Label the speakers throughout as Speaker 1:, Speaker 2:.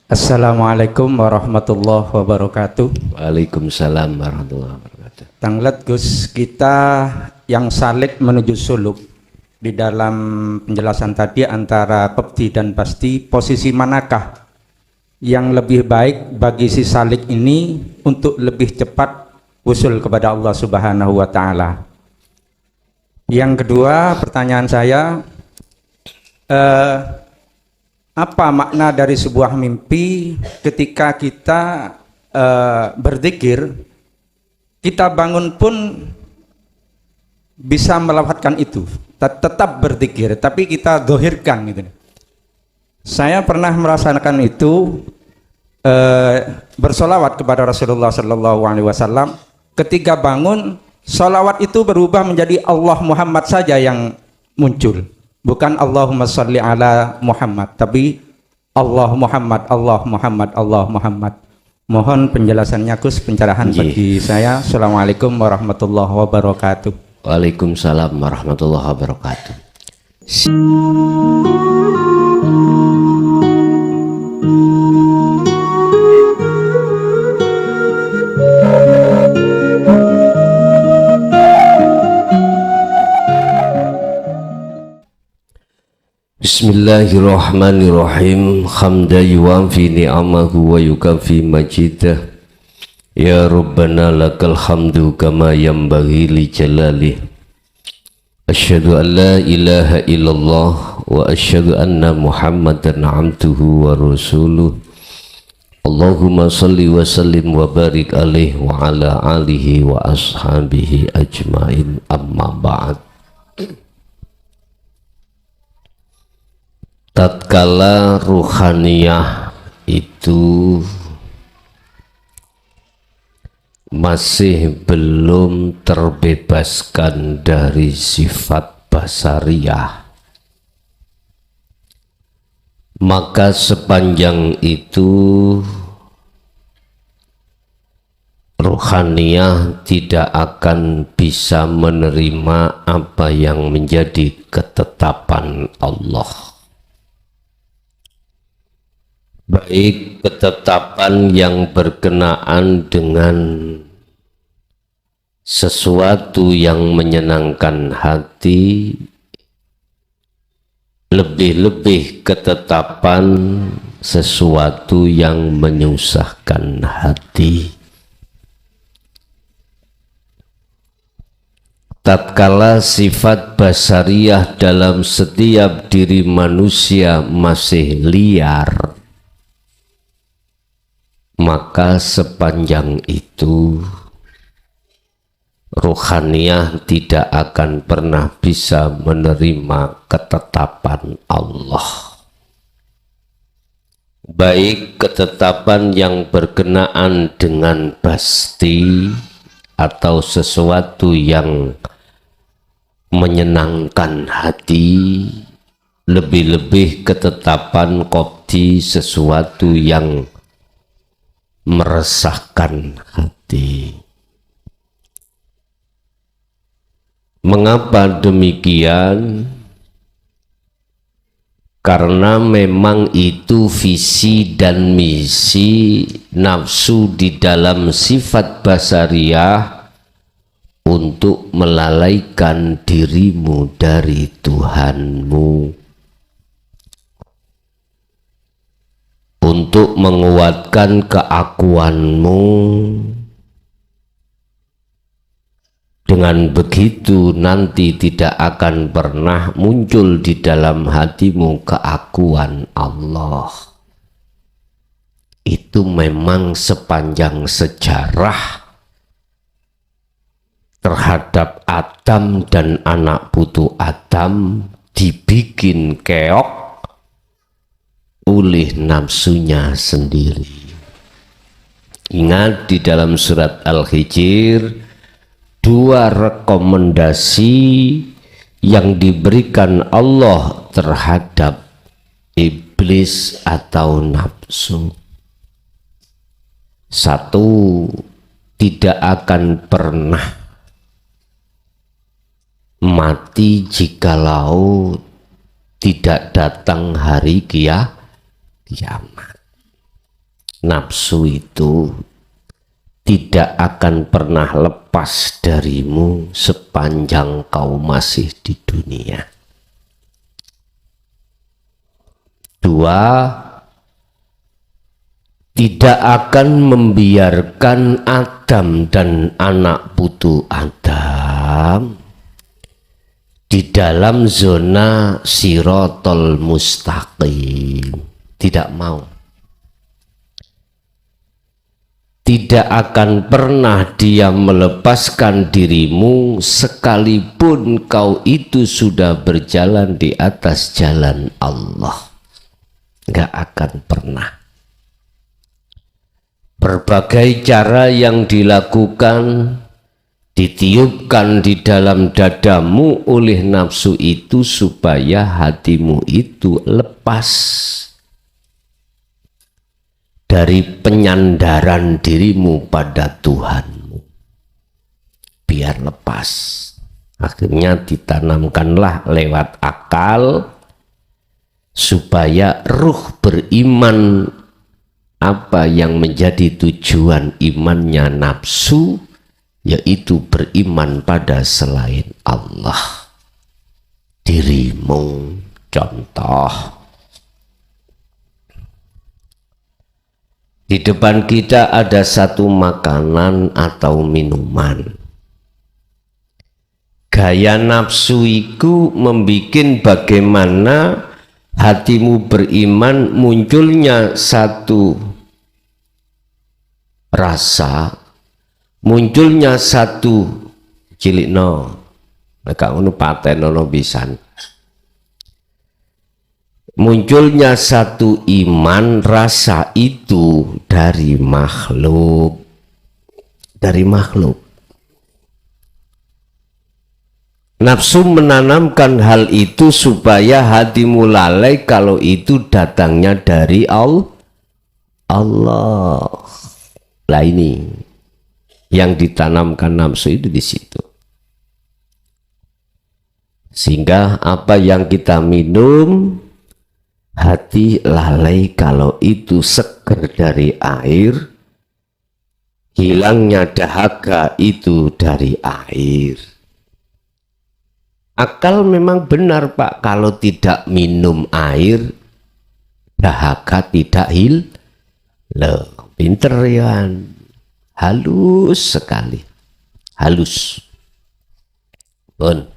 Speaker 1: Assalamualaikum warahmatullahi wabarakatuh.
Speaker 2: Waalaikumsalam warahmatullahi wabarakatuh.
Speaker 1: Tanglet Gus, kita yang salik menuju suluk di dalam penjelasan tadi antara pepti dan pasti, posisi manakah yang lebih baik bagi si salik ini untuk lebih cepat usul kepada Allah Subhanahu wa taala? Yang kedua, pertanyaan saya, apa makna dari sebuah mimpi ketika kita berzikir, kita bangun pun bisa melafadzkan itu, tetap berzikir, tapi kita dohirkan gitu. Saya pernah merasakan itu, bersolawat kepada Rasulullah Sallallahu Alaihi Wasallam. Ketika bangun, solawat itu berubah menjadi Allah Muhammad saja yang muncul. Bukan Allahumma sholli ala Muhammad, tapi Allah Muhammad, Allah Muhammad, Allah Muhammad. Mohon penjelasannya Gus, pencerahan bagi saya. Assalamualaikum warahmatullahi wabarakatuh.
Speaker 2: Waalaikumsalam warahmatullahi wabarakatuh. Bismillahirrahmanirrahim. Hamdan yuwafi ni'amahu wa yukafi majidah. Ya Rabbana lakal hamdu kama yanbaghi li jalalih. Asyhadu an la ilaha illallah wa asyhadu anna Muhammadan abduhu wa rasuluh. Allahumma salli wa sallim wa barik alaihi wa ala alihi wa ashabihi ajmain, amma ba'd. Tatkala ruhaniyah itu masih belum terbebaskan dari sifat basariyah, maka sepanjang itu ruhaniyah tidak akan bisa menerima apa yang menjadi ketetapan Allah, baik ketetapan yang berkenaan dengan sesuatu yang menyenangkan hati, lebih-lebih ketetapan sesuatu yang menyusahkan hati. Tatkala sifat basariyah dalam setiap diri manusia masih liar, maka sepanjang itu ruhaniyah tidak akan pernah bisa menerima ketetapan Allah, baik ketetapan yang berkenaan dengan pasti atau sesuatu yang menyenangkan hati, lebih-lebih ketetapan qadhi, sesuatu yang meresahkan hati. Mengapa demikian? Karena memang itu visi dan misi nafsu di dalam sifat basariyah untuk melalaikan dirimu dari Tuhanmu, untuk menguatkan keakuanmu. Dengan begitu nanti tidak akan pernah muncul di dalam hatimu keakuan Allah. Itu memang sepanjang sejarah terhadap Adam dan anak putu Adam dibikin keok oleh nafsunya sendiri. Ingat di dalam surat Al-Hijr, dua rekomendasi yang diberikan Allah terhadap iblis atau nafsu. Satu, tidak akan pernah mati jikalau tidak datang hari kiamat. nafsu itu tidak akan pernah lepas darimu sepanjang kau masih di dunia. Dua, tidak akan membiarkan Adam dan anak putu Adam di dalam zona sirotol mustaqim. Tidak mau. Tidak akan pernah dia melepaskan dirimu sekalipun kau itu sudah berjalan di atas jalan Allah. Nggak akan pernah. Berbagai cara yang dilakukan, ditiupkan di dalam dadamu oleh nafsu itu supaya hatimu itu lepas dari penyandaran dirimu pada Tuhanmu, biar lepas. Akhirnya ditanamkanlah lewat akal supaya ruh beriman, apa yang menjadi tujuan imannya nafsu, yaitu beriman pada selain Allah. Dirimu, contoh, di depan kita ada satu makanan atau minuman. Gaya nafsu itu membuat bagaimana hatimu beriman, munculnya satu rasa, munculnya satu cilikno, mereka unu paten ono pisan. Munculnya satu iman, rasa itu dari makhluk. Nafsu menanamkan hal itu supaya hatimu lalai kalau itu datangnya dari Allah. Lah ini yang ditanamkan nafsu itu di situ. Sehingga apa yang kita minum, hati lalai kalau itu seger dari air, hilangnya dahaga itu dari air. Akal memang benar Pak, kalau tidak minum air, dahaga tidak Loh, pinter ya, halus sekali, halus. Bon.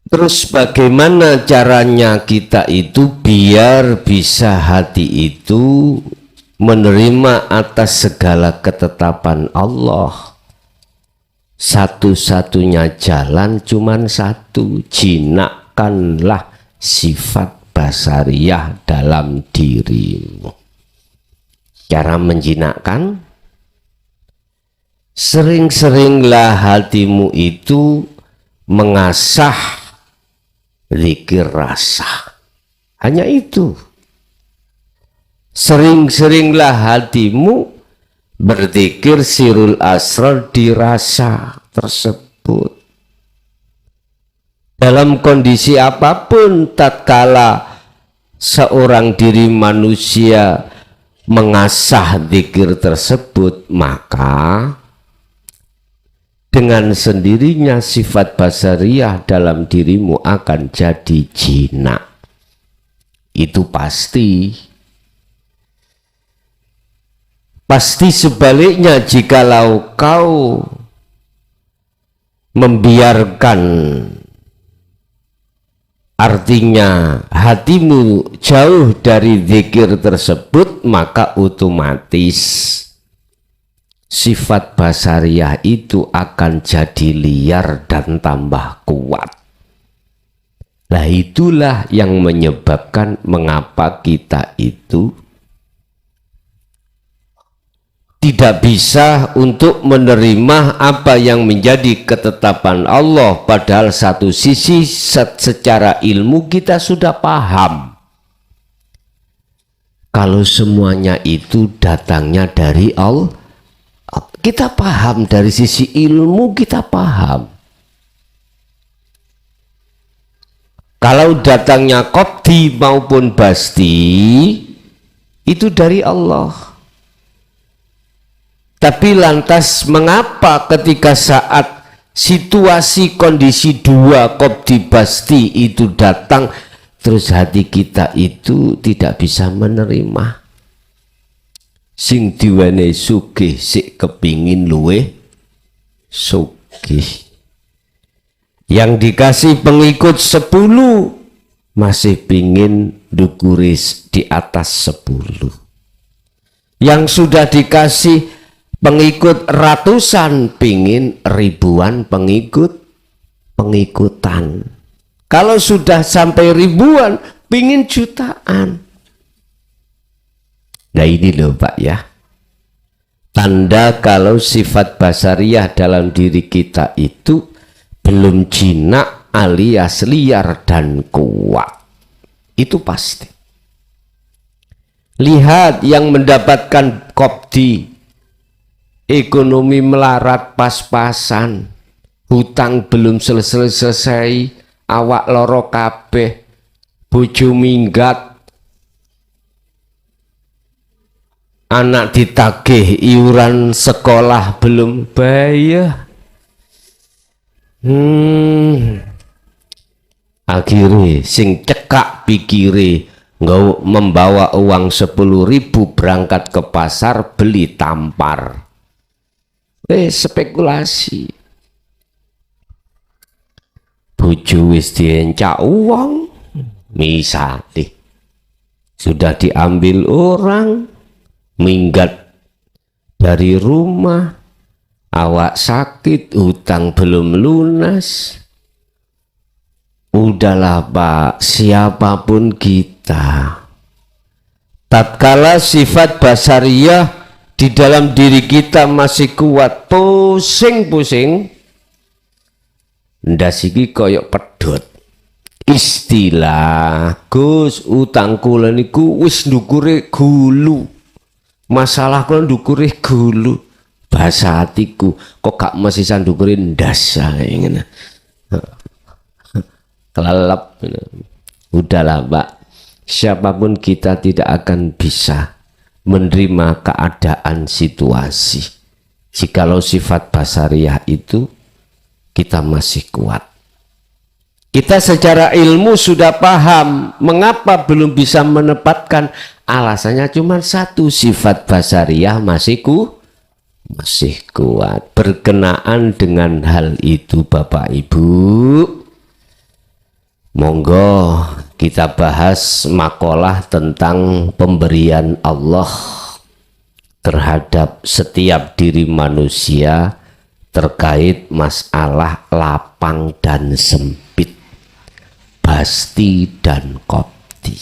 Speaker 2: Terus bagaimana caranya kita itu biar bisa hati itu menerima atas segala ketetapan Allah? Satu-satunya jalan cuman satu, jinakkanlah sifat basariyah dalam dirimu. Cara menjinakkan, sering-seringlah hatimu itu mengasah zikir rasa. Hanya itu. Sering-seringlah hatimu berzikir sirul asrar di rasa tersebut. Dalam kondisi apapun, tatkala seorang diri manusia mengasah zikir tersebut, maka dengan sendirinya sifat basariyah dalam dirimu akan jadi jinak. Itu pasti. Pasti sebaliknya, jikalau kau membiarkan, artinya hatimu jauh dari zikir tersebut, maka otomatis sifat basariyah itu akan jadi liar dan tambah kuat. Nah, itulah yang menyebabkan mengapa kita itu tidak bisa untuk menerima apa yang menjadi ketetapan Allah, padahal satu sisi secara ilmu kita sudah paham kalau semuanya itu datangnya dari Allah. Kita paham dari sisi ilmu, kita paham. Kalau datangnya qadhi maupun basti, itu dari Allah. Tapi lantas mengapa ketika saat situasi kondisi dua qabdi basti itu datang, terus hati kita itu tidak bisa menerima? Sing diwenehi sugih sik kepingin luweh sugih. Yang dikasih pengikut 10 masih pingin dukuris di atas 10. Yang sudah dikasih pengikut ratusan pingin ribuan pengikutan. Kalau sudah sampai ribuan pingin jutaan. Nah ini loh Pak ya, tanda kalau sifat basariyah dalam diri kita itu belum jinak alias liar dan kuat. Itu pasti. Lihat yang mendapatkan qabdi, ekonomi melarat pas-pasan, hutang belum selesai, awak loro kabeh, bojo minggat, anak ditagih iuran sekolah belum bayar. Akhirnya sing cekak pikire nggak membawa uang 10.000 berangkat ke pasar beli tampar. Spekulasi. Bojo wis diencak uang, misale sudah diambil orang, minggat dari rumah, awak sakit, hutang belum lunas. Udahlah Pak, siapapun kita, tatkala sifat basariyah di dalam diri kita masih kuat, pusing-pusing, ndas iki koyok pedhot. Istilah Gus, utang kula niku wis ndukure gulu. Masalah kula ndukure gulu. Bahasa hatiku kok gak masih sandukure ndas ae ngene. Kelelep. Udahlah Pak, siapapun kita tidak akan bisa menerima keadaan situasi jikalau sifat basariyah itu kita masih kuat. Kita secara ilmu sudah paham mengapa belum bisa menempatkan, alasannya cuma satu, sifat basariyah masih kuat. Berkenaan dengan hal itu Bapak Ibu, monggo kita bahas makalah tentang pemberian Allah terhadap setiap diri manusia terkait masalah lapang dan sempit, basti dan qabdi.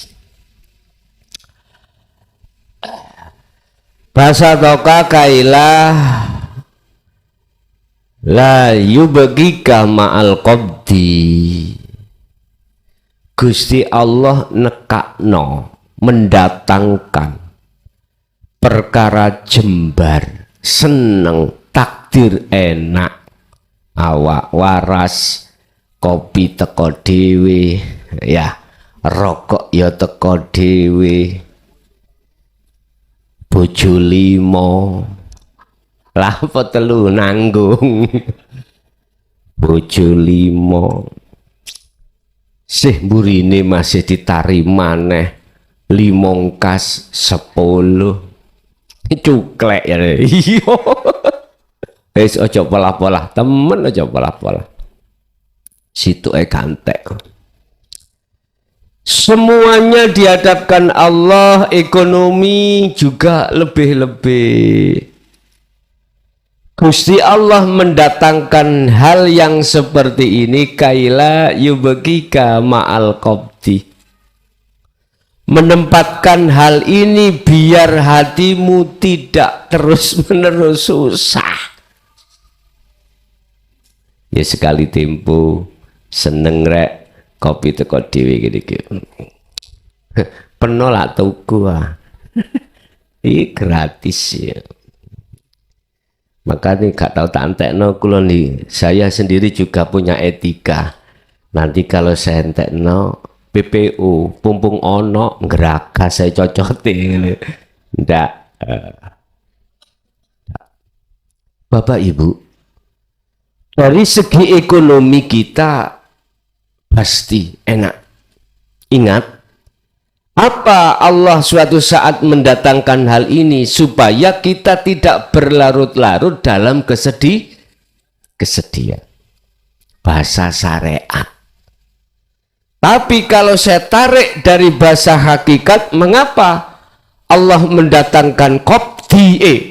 Speaker 2: Bahasa toka kailah la yubgika ma'al qabdi. Gusti Allah nekakno, mendatangkan perkara jembar, seneng, takdir enak, awak waras, kopi teko dhewe, ya rokok ya teko dhewe, bojo 5, lah apa telu nanggung, bojo 5, sih burine masih diterima neh 5 kas 10, cuklek ya. Iya. Wis aja pola-pola, temen aja pola-pola. Situ gantek. Semuanya dihadapkan Allah, ekonomi juga lebih-lebih. Gusti Allah mendatangkan hal yang seperti ini kaila yubgika ma'al qabdi. Menempatkan hal ini biar hatimu tidak terus-menerus susah. Ya sekali tempo seneng rek kopi teko dhewe iki. Penolak tuku ah. Ini gratis ya. Makanya gak tahu tak entekno kula nih. Saya sendiri juga punya etika. Nanti kalau saya entekno PPO pumpung ono ngeraka saya cocotin ndak. Bapak Ibu, dari segi ekonomi kita pasti enak. Ingat, apa Allah suatu saat mendatangkan hal ini supaya kita tidak berlarut-larut dalam kesedihan. Bahasa syariat. Tapi kalau saya tarik dari bahasa hakikat, mengapa Allah mendatangkan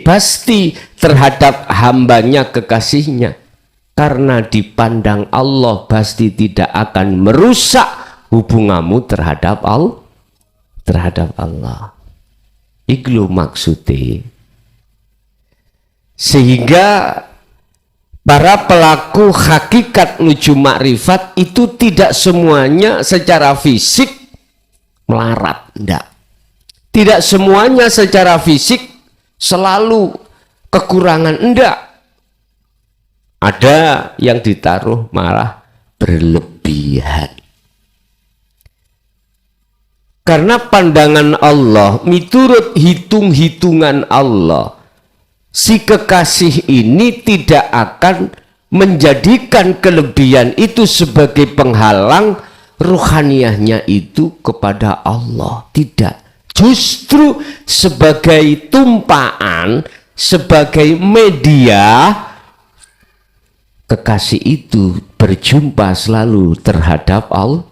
Speaker 2: pasti terhadap hambanya kekasihnya? Karena dipandang Allah pasti tidak akan merusak hubunganmu terhadap Allah. Iku maksudnya. Sehingga para pelaku hakikat menuju makrifat itu tidak semuanya secara fisik melarat, enggak. Tidak semuanya secara fisik selalu kekurangan, enggak. Ada yang ditaruh malah berlebihan. Karena pandangan Allah, miturut hitung-hitungan Allah, si kekasih ini tidak akan menjadikan kelebihan itu sebagai penghalang ruhaniyahnya itu kepada Allah. Tidak. Justru sebagai tumpaan, sebagai media, kekasih itu berjumpa selalu terhadap Allah.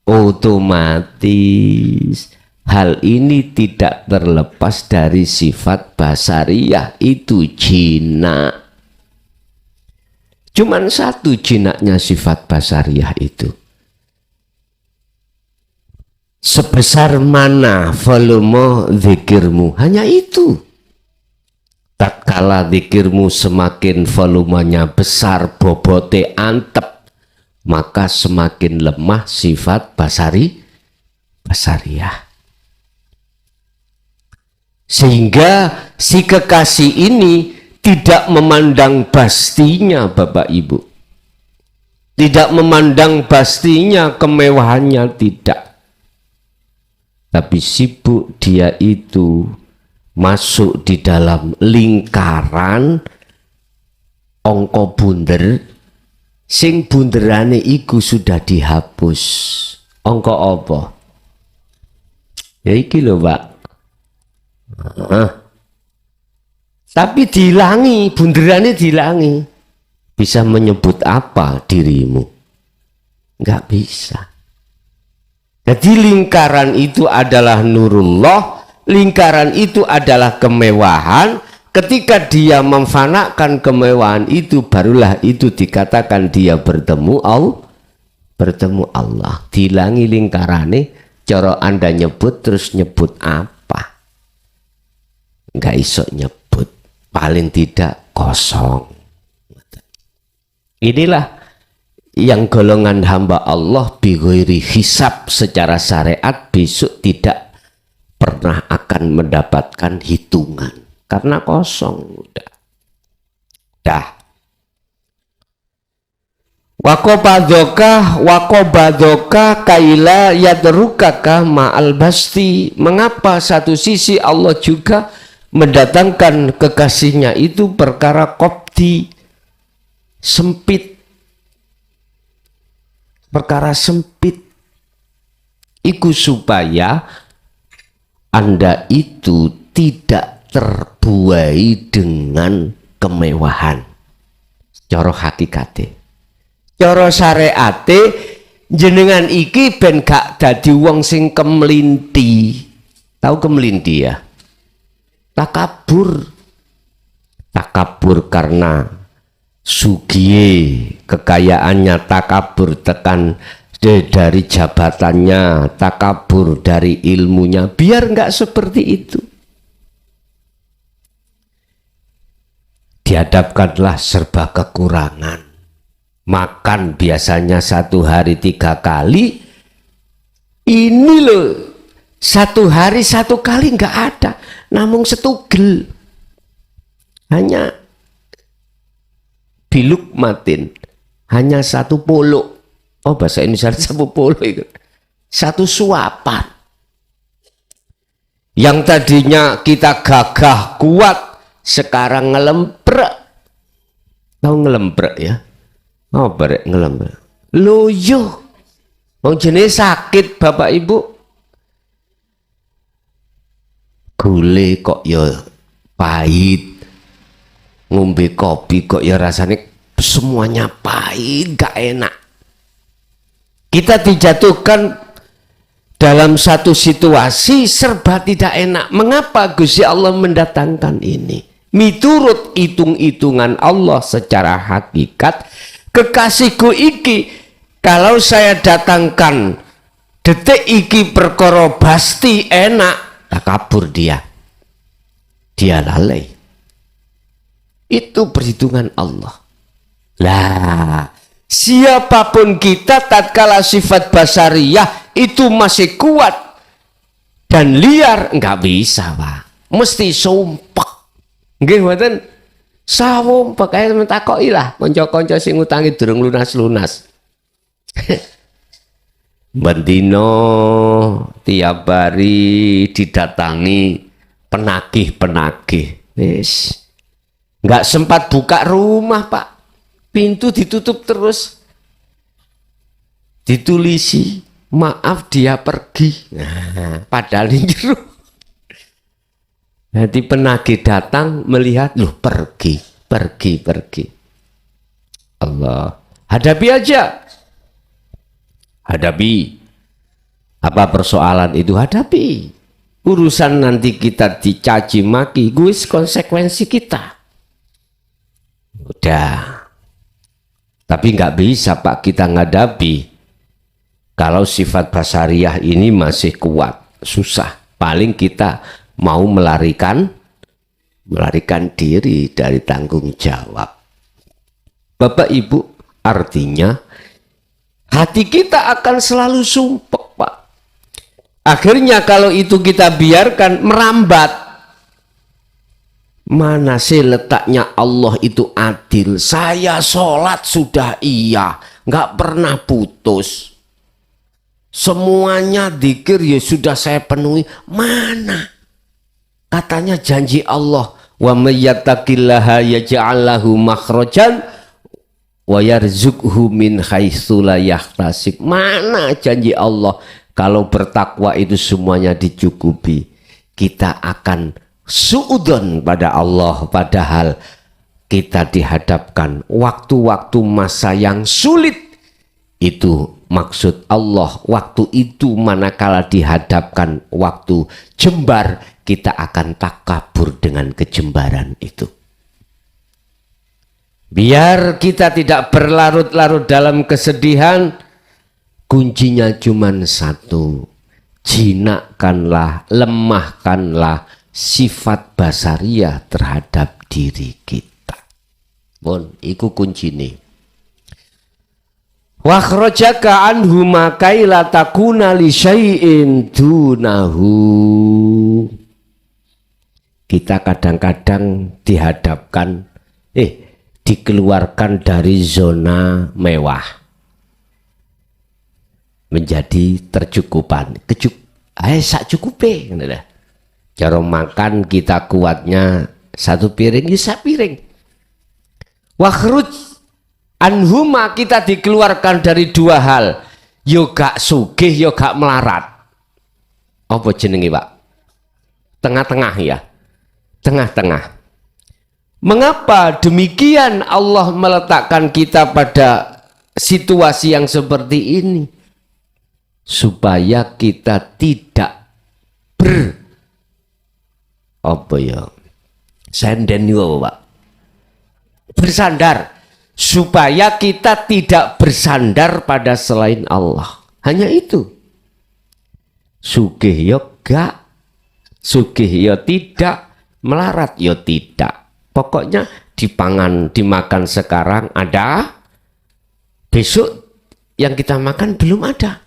Speaker 2: Otomatis hal ini tidak terlepas dari sifat basariyah, itu jinak. Cuman satu jinaknya sifat basariyah itu. Sebesar mana volume zikirmu, hanya itu. Tatkala zikirmu semakin volumenya besar, bobote antep, maka semakin lemah sifat basariyah. Sehingga si kekasih ini tidak memandang pastinya, Bapak Ibu. Tidak memandang pastinya, kemewahannya, tidak. Tapi sibuk dia itu masuk di dalam lingkaran ongko bunder, sing bunderane iku sudah dihapus. Ongko apa? Ya iki lho, Pak. Tapi dihilangi, bunderane dihilangi. Bisa menyebut apa dirimu? Enggak bisa. Jadi lingkaran itu adalah nurullah, lingkaran itu adalah kemewahan. Ketika dia memfanakan kemewahan itu, barulah itu dikatakan dia bertemu Allah. Dihilangi lingkarannya, cara Anda nyebut terus nyebut apa? Enggak iso nyebut, paling tidak kosong. Inilah yang golongan hamba Allah bighairi hisab secara syariat besok tidak pernah akan mendapatkan hitungan karena kosong udah. Waqobadzoka kaila yadrukaka ma'al basti. Mengapa satu sisi Allah juga mendatangkan kekasihnya itu perkara qobdi, sempit, perkara sempit, iku supaya Anda itu tidak terbuai dengan kemewahan. Cara hakikate, cara syariate, jenengan iki ben gak dadi wong sing kemlinti. Tahu kemlinti ya? Takabur. Takabur karena sugiye, kekayaannya, takabur tekan dari jabatannya, takabur dari ilmunya. Biar enggak seperti itu. Dihadapkanlah serba kekurangan. Makan biasanya satu hari 3 kali. Ini loh, satu hari 1 kali enggak ada. Namun setugel. Hanya biluk matin, hanya 1 polok. Oh, bahasa Indonesia 1 polok itu. satu suapan. Yang tadinya kita gagah kuat, sekarang ngelemprek. Tahu ngelemprek ya? Oh, barek ngelemprek. Loyo. Wong jenis sakit Bapak Ibu. Gule kok ya pahit. Ngombe kopi kok ya rasanya semuanya pahit, gak enak. Kita dijatuhkan dalam satu situasi serba tidak enak. Mengapa Gusti Allah mendatangkan ini? Miturut hitung-hitungan Allah secara hakikat, kekasihku iki kalau saya datangkan detik iki perkara pasti enak, tak kabur dia lalai. Itu perhitungan Allah. Lah, siapapun kita tatkala sifat basariyah itu masih kuat dan liar, nggak bisa Pak, mesti sumpah. Nggih mboten sawumpek kae mentakoki lah kanca-kanca sing ngutangi durung lunas-lunas. Bendino tiap hari didatangi penagih-penagih. Wis nggak sempat buka rumah Pak, pintu ditutup terus, ditulisi maaf dia pergi. Nah, padahal di jero. Nanti penagih datang melihat, loh pergi. Allah, hadapi aja. Hadapi. Apa persoalan itu? Hadapi. Urusan nanti kita dicaci maki, guys, konsekuensi kita. Udah. Tapi nggak bisa Pak kita ngadapi kalau sifat basariyah ini masih kuat. Susah. Paling kita mau melarikan diri dari tanggung jawab. Bapak Ibu, artinya hati kita akan selalu sumpek Pak. Akhirnya kalau itu kita biarkan merambat. Mana sih letaknya Allah itu adil? Saya sholat sudah iya, nggak pernah putus. Semuanya dzikir ya sudah saya penuhi. Mana? Katanya janji Allah, wa may yattaqillaha yaj'al lahu makhrajan wa yarzuqhu min haitsu la yahtasib. Mana janji Allah kalau bertakwa itu semuanya dicukupi? Kita akan suudon pada Allah, padahal kita dihadapkan waktu-waktu masa yang sulit. Itu maksud Allah, waktu itu manakala dihadapkan waktu jembar, kita akan takabur dengan kejembaran itu. Biar kita tidak berlarut-larut dalam kesedihan, kuncinya cuma satu. Jinakkanlah, lemahkanlah sifat basariyah terhadap diri kita. Bon, iku kuncine. Wa khrajaka anhu makaila takuna li syai'in dunahu. Kita kadang-kadang dihadapkan dikeluarkan dari zona mewah menjadi tercukupan. Sak cukupe ngono dah. Cara makan kita kuatnya satu piring ya sak piring. Wa khruj anhuma, kita dikeluarkan dari dua hal, yo gak sugih yo gak melarat. Apa jenenge Pak? Tengah-tengah ya. Tengah-tengah. Mengapa demikian Allah meletakkan kita pada situasi yang seperti ini? Supaya kita tidak bersandar. Supaya kita tidak bersandar pada selain Allah. Hanya itu. Sugih yo gak, sugih yo tidak, melarat yo tidak. Pokoknya dimakan sekarang ada, besok yang kita makan belum ada.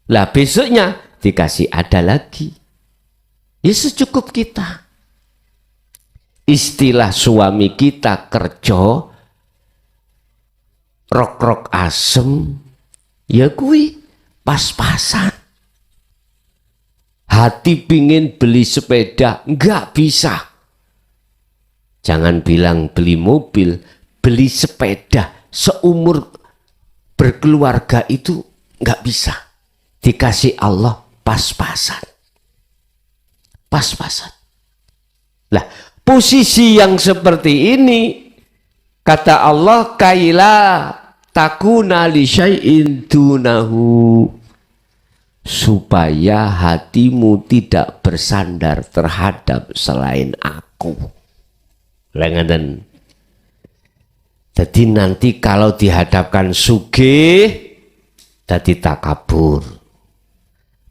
Speaker 2: Lah besoknya dikasih ada lagi. Ya secukup kita. Istilah suami kita kerja rok-rok asem, ya kui pas-pasan. Hati pingin beli sepeda, nggak bisa. Jangan bilang beli mobil, beli sepeda seumur berkeluarga itu nggak bisa. Dikasih Allah pas-pasan. Pas-pasan. Lah, posisi yang seperti ini, kata Allah, kaila takuna li syai'in dunahu, supaya hatimu tidak bersandar terhadap selain aku. Lengan. Jadi nanti kalau dihadapkan sugih, jadi takabur.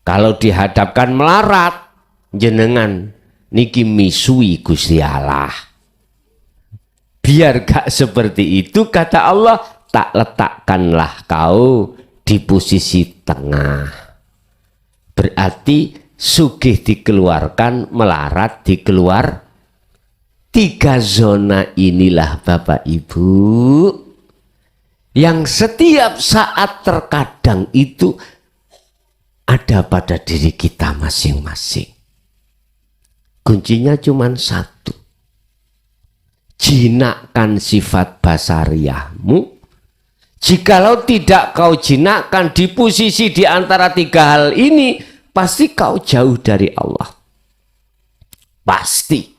Speaker 2: Kalau dihadapkan melarat, jenengan niki misui Gusti Allah. Biar gak seperti itu, kata Allah, tak letakkanlah kau di posisi tengah. Berarti sugih dikeluarkan, melarat dikeluar. 3 zona inilah Bapak Ibu yang setiap saat terkadang itu ada pada diri kita masing-masing. Kuncinya cuma satu. Jinakkan sifat basariyahmu. Jikalau tidak kau jinakkan di posisi di antara 3 hal ini, pasti kau jauh dari Allah. Pasti.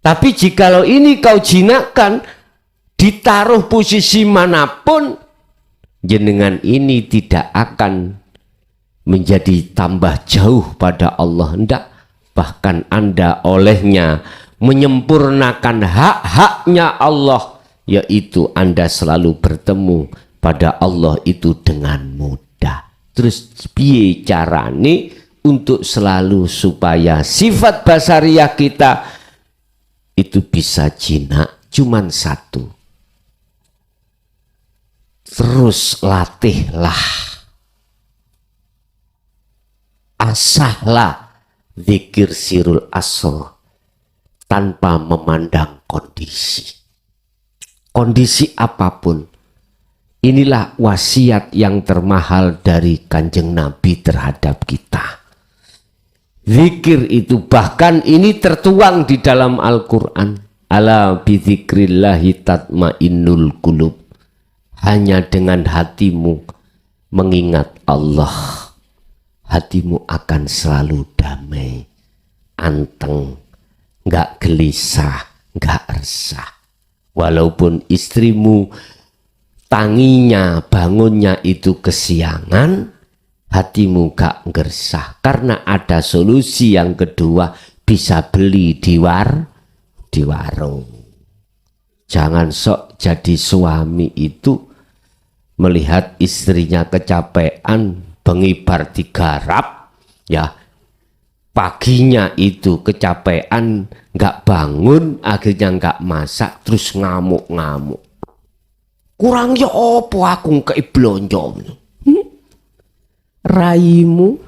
Speaker 2: Tapi jikalau ini kau jinakkan, ditaruh posisi manapun, jenengan ini tidak akan menjadi tambah jauh pada Allah. Hendak, bahkan Anda olehnya menyempurnakan hak-haknya Allah, yaitu Anda selalu bertemu pada Allah itu dengan mudah. Terus piye carane untuk selalu supaya sifat basariyah kita itu bisa jinak? Cuman satu. Terus latihlah, asahlah zikir sirul asr tanpa memandang kondisi. Kondisi apapun. Inilah wasiat yang termahal dari Kanjeng Nabi terhadap kita. Zikir itu bahkan ini tertuang di dalam Al-Quran. Ala bizikrillahi tatmainnul qulub. Hanya dengan hatimu mengingat Allah, hatimu akan selalu damai, anteng, nggak gelisah, nggak resah. Walaupun istrimu tanginya, bangunnya itu kesiangan, hatimu gak gersah, karena ada solusi yang kedua, bisa beli di warung. Jangan sok jadi suami itu melihat istrinya kecapean, bengibar digarap, ya paginya itu kecapean, gak bangun, akhirnya gak masak, terus ngamuk-ngamuk. Kurang ya opo aku ngekei blonjo. Raimu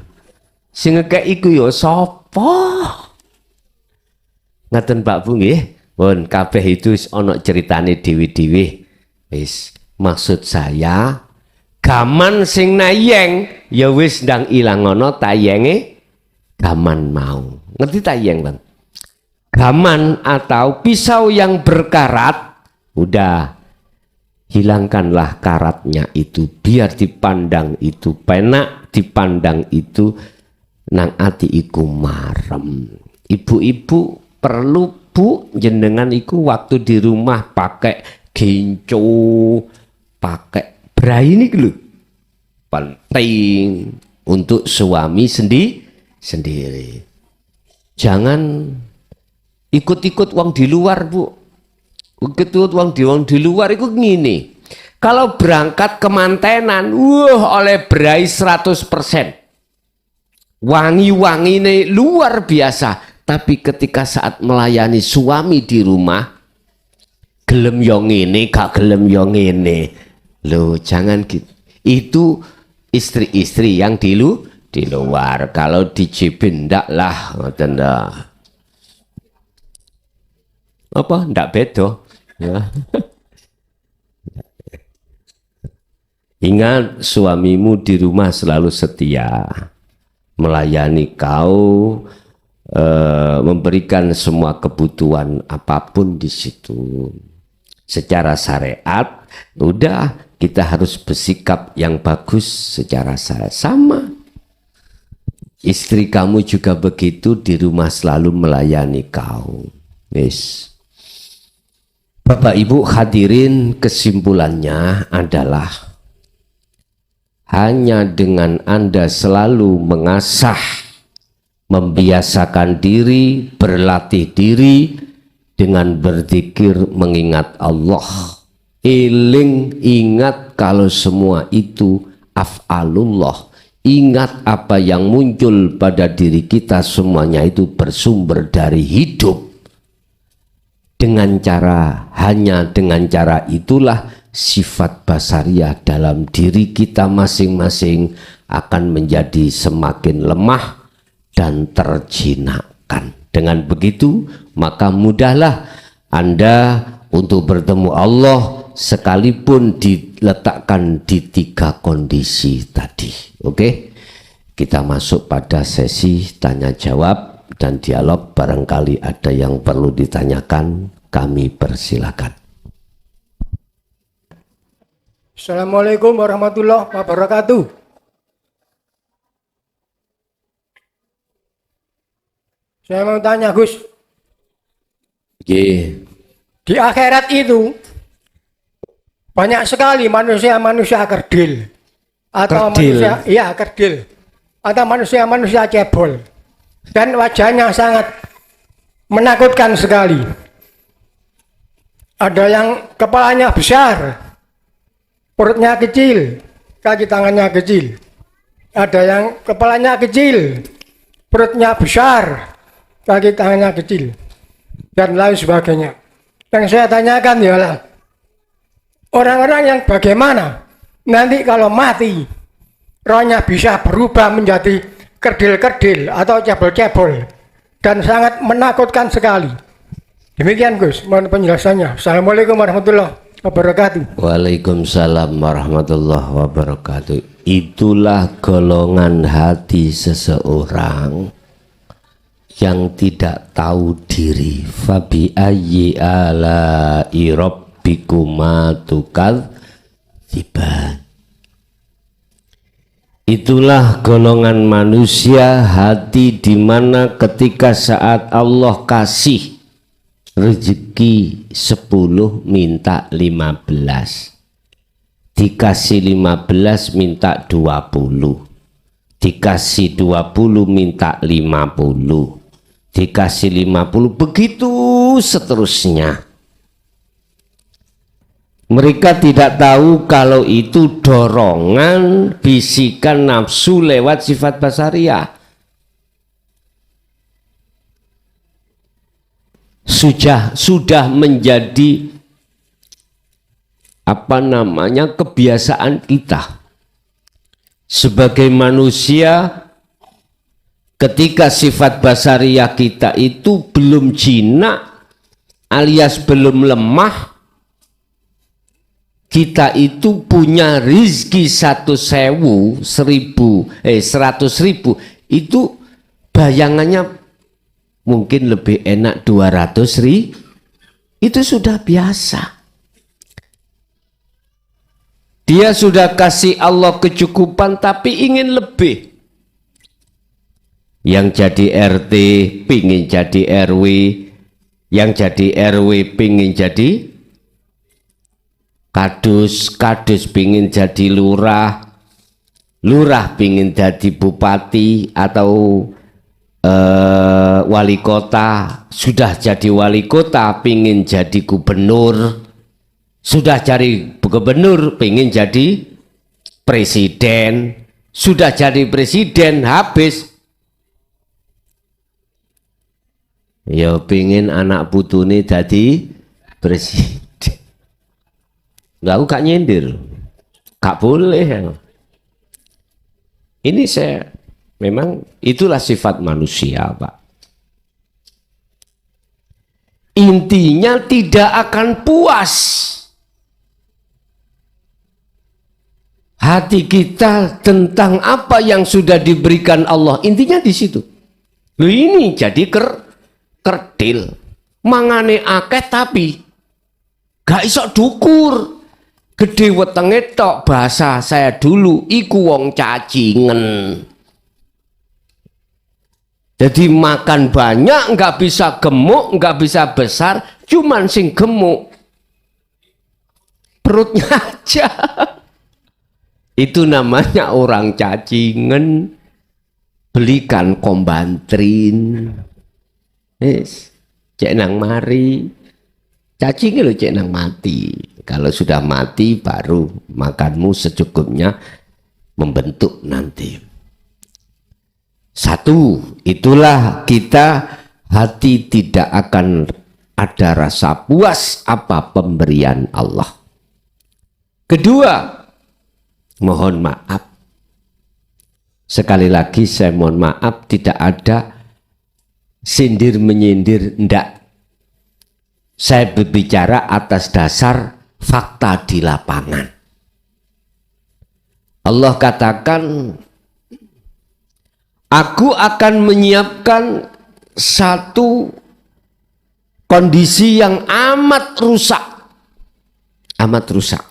Speaker 2: sing ngekei iku ya sapa? Ngaten Pak Bu nggih. Pun kabeh itu ana ceritane dhewe-dhewe. Wis, maksud saya gaman sing nayeng ya wis ndang ilang ana tayenge gaman mau. Ngerti tayeng, Bang? Gaman atau pisau yang berkarat, udah hilangkanlah karatnya itu, biar dipandang itu penak, dipandang itu nang ati iku marem. Ibu-ibu perlu Bu jenengan iku waktu di rumah pakai genco, pakai brai ini lho. Penting untuk suami sendiri. Jangan ikut-ikut wong di luar, Bu. Ikut wong di luar itu ngene. Kalau berangkat kemantenan, oleh brai 100%. Wangi-wangi ini luar biasa. Tapi ketika saat melayani suami di rumah, gelem yo ngene, gak gelem yo ngene. Loh, jangan gitu. Itu istri-istri yang di luar. Kalau di JB ndak lah, ngoten dah. Apa ndak beda? Ya. Ingat, suamimu di rumah selalu setia, melayani kau, memberikan semua kebutuhan apapun di situ. Secara syariat, udah kita harus bersikap yang bagus secara syariat. Sama. Istri kamu juga begitu, di rumah selalu melayani kau. Yes. Bapak Ibu hadirin, kesimpulannya adalah hanya dengan Anda selalu mengasah, membiasakan diri, berlatih diri dengan berzikir, mengingat Allah. Eling, ingat kalau semua itu af'alullah. Ingat apa yang muncul pada diri kita, semuanya itu bersumber dari hidup. Hanya dengan cara itulah sifat basariah dalam diri kita masing-masing akan menjadi semakin lemah dan terjinakkan. Dengan begitu, maka mudahlah Anda untuk bertemu Allah sekalipun diletakkan di 3 kondisi tadi. Oke? Kita masuk pada sesi tanya jawab dan dialog. Barangkali ada yang perlu ditanyakan, kami persilakan.
Speaker 3: Assalamualaikum warahmatullahi wabarakatuh. Saya mau tanya, Gus.
Speaker 2: Oke.
Speaker 3: Di akhirat itu banyak sekali manusia-manusia kerdil atau kerdil atau manusia-manusia cebol, dan wajahnya sangat menakutkan sekali. Ada yang kepalanya besar, perutnya kecil, kaki tangannya kecil. Ada yang kepalanya kecil, perutnya besar, kaki tangannya kecil, dan lain sebagainya. Yang saya tanyakan ialah orang-orang yang bagaimana nanti kalau mati, rohnya bisa berubah menjadi kerdil-kerdil atau cebol-cebol dan sangat menakutkan sekali. Demikian Gus, mohon penjelasannya. Assalamualaikum warahmatullahi wabarakatuh.
Speaker 2: Waalaikumsalam warahmatullahi wabarakatuh. Itulah golongan hati seseorang yang tidak tahu diri. Fabi ayyi ala'i rabbikuma tukadziban. Itulah golongan manusia hati di mana ketika saat Allah kasih rezeki 10 minta 15, dikasih 15 minta 20, dikasih 20 minta 50, dikasih 50, begitu seterusnya. Mereka tidak tahu kalau itu dorongan, bisikan nafsu lewat sifat basariah. Sudah menjadi kebiasaan kita sebagai manusia. Ketika sifat basariah kita itu belum jinak alias belum lemah, kita itu punya rizki 100.000, 100.000, itu bayangannya mungkin lebih enak 200.000, itu sudah biasa. Dia sudah kasih Allah kecukupan tapi ingin lebih. Yang jadi RT pingin jadi RW, yang jadi RW pingin jadi kadus, kadus pingin jadi lurah, lurah pingin jadi bupati atau wali kota, sudah jadi wali kota pingin jadi gubernur, sudah jadi gubernur pingin jadi presiden, sudah jadi presiden habis ya pingin anak putune jadi presiden. Nggak, aku gak nyindir, gak boleh. Ini saya memang itulah sifat manusia, Pak. Intinya tidak akan puas hati kita tentang apa yang sudah diberikan Allah. Intinya di situ. Loh, ini jadi kerdil. Mangane akeh tapi gak iso dukur. Gede wetenge tok, bahasa saya dulu iku wong cacingen. Jadi makan banyak nggak bisa gemuk, nggak bisa besar, cuman sing gemuk perutnya aja. Itu namanya orang cacingen. Belikan kombantrin, cek nang mari. Cacing lo cek nang mati. Kalau sudah mati baru makanmu secukupnya membentuk nanti. Satu, itulah kita hati tidak akan ada rasa puas apa pemberian Allah. Kedua, mohon maaf. Sekali lagi saya mohon maaf, tidak ada sindir menyindir, enggak. Saya berbicara atas dasar fakta di lapangan. Allah katakan, aku akan menyiapkan satu kondisi yang amat rusak. Amat rusak.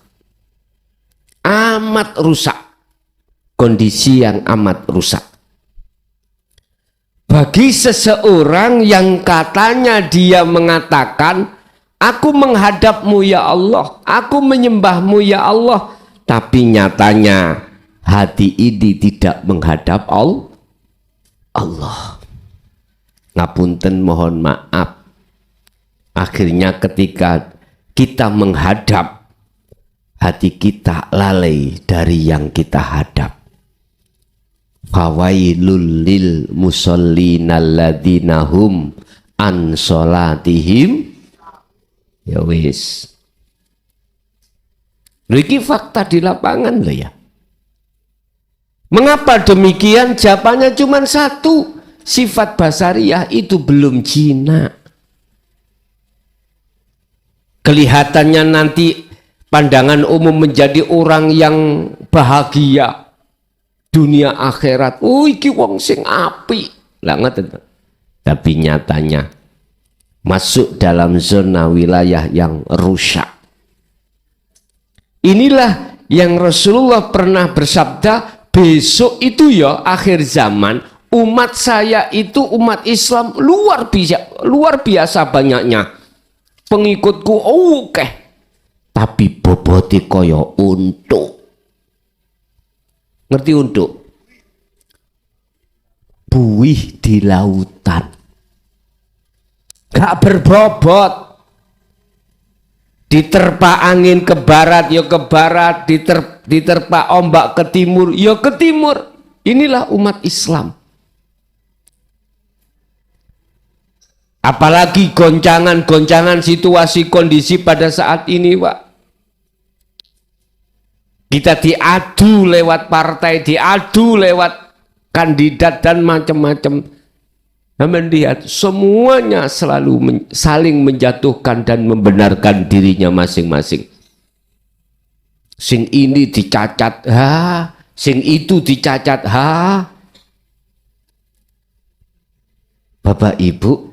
Speaker 2: Amat rusak. Kondisi yang amat rusak. Bagi seseorang yang katanya dia mengatakan, aku menghadapmu ya Allah, aku menyembahmu ya Allah, tapi nyatanya hati ini tidak menghadap Allah. Ngapunten, mohon maaf. Akhirnya ketika kita menghadap, hati kita lalai dari yang kita hadap. Fawailul lil musallina alladzina hum an sholatihim. Ya wis. Ini fakta di lapangan loh ya. Mengapa demikian? Jawabannya cuma satu. Sifat basariah itu belum jinak. Kelihatannya nanti pandangan umum menjadi orang yang bahagia dunia akhirat. Oh, iki wong sing apik. Lah ngoten. Tapi nyatanya masuk dalam zona wilayah yang rusak. Inilah yang Rasulullah pernah bersabda, besok itu ya akhir zaman, umat saya itu umat Islam luar biasa banyaknya. Pengikutku oke. Tapi boboti koyo untuk. Ngerti untuk? Buih di lautan. Gak berbobot. Diterpa angin ke barat, ya ke barat. Diterpa ombak ke timur, ya ke timur. Inilah umat Islam. Apalagi goncangan-goncangan situasi kondisi pada saat ini, Pak. Kita diadu lewat partai, diadu lewat kandidat dan macam-macam. Melihat semuanya selalu saling menjatuhkan dan membenarkan dirinya masing-masing. Sing ini dicacat, sing itu dicacat, Bapak Ibu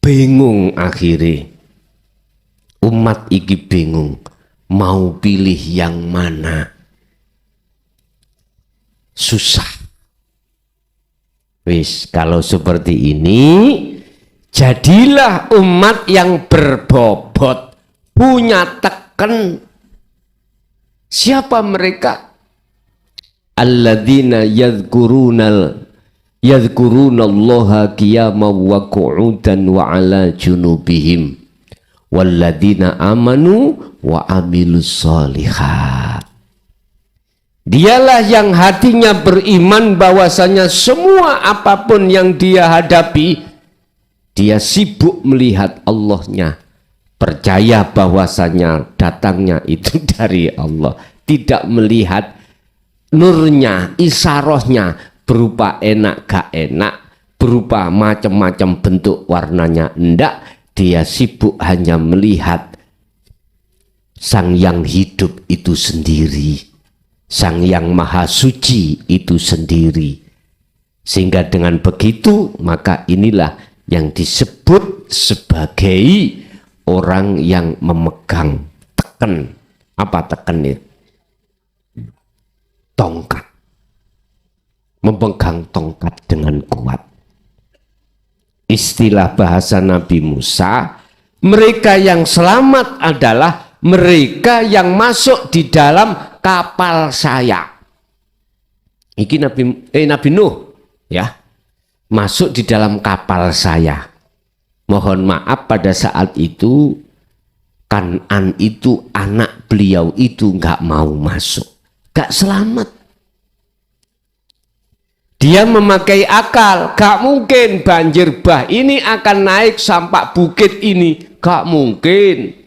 Speaker 2: bingung akhirnya. Umat iki bingung. Mau pilih yang mana? Susah. Wis, kalau seperti ini, jadilah umat yang berbobot, punya teken. Siapa mereka? Alladzina yadhkurunallaha qiyaman wa qu'udan wa ala junubihim. Walladzina amanu wa amilus sholihat. Dialah yang hatinya beriman bahwasanya semua apapun yang dia hadapi, dia sibuk melihat Allahnya, percaya bahwasanya datangnya itu dari Allah, tidak melihat nurnya, isarohnya berupa enak gak enak, berupa macam-macam bentuk warnanya, enggak. Dia sibuk hanya melihat sang yang hidup itu sendiri. Sang Yang Maha Suci itu sendiri. Sehingga dengan begitu maka inilah yang disebut sebagai orang yang memegang teken. Apa teken itu? Tongkat. Memegang tongkat dengan kuat. Istilah bahasa Nabi Musa, mereka yang selamat adalah mereka yang masuk di dalam kapal saya. Iki Nabi Nuh ya. Masuk di dalam kapal saya. Mohon maaf pada saat itu Kan'an itu anak beliau itu nggak mau masuk. Nggak selamat. Dia memakai akal, gak mungkin banjir bah ini akan naik sampai bukit ini, gak mungkin.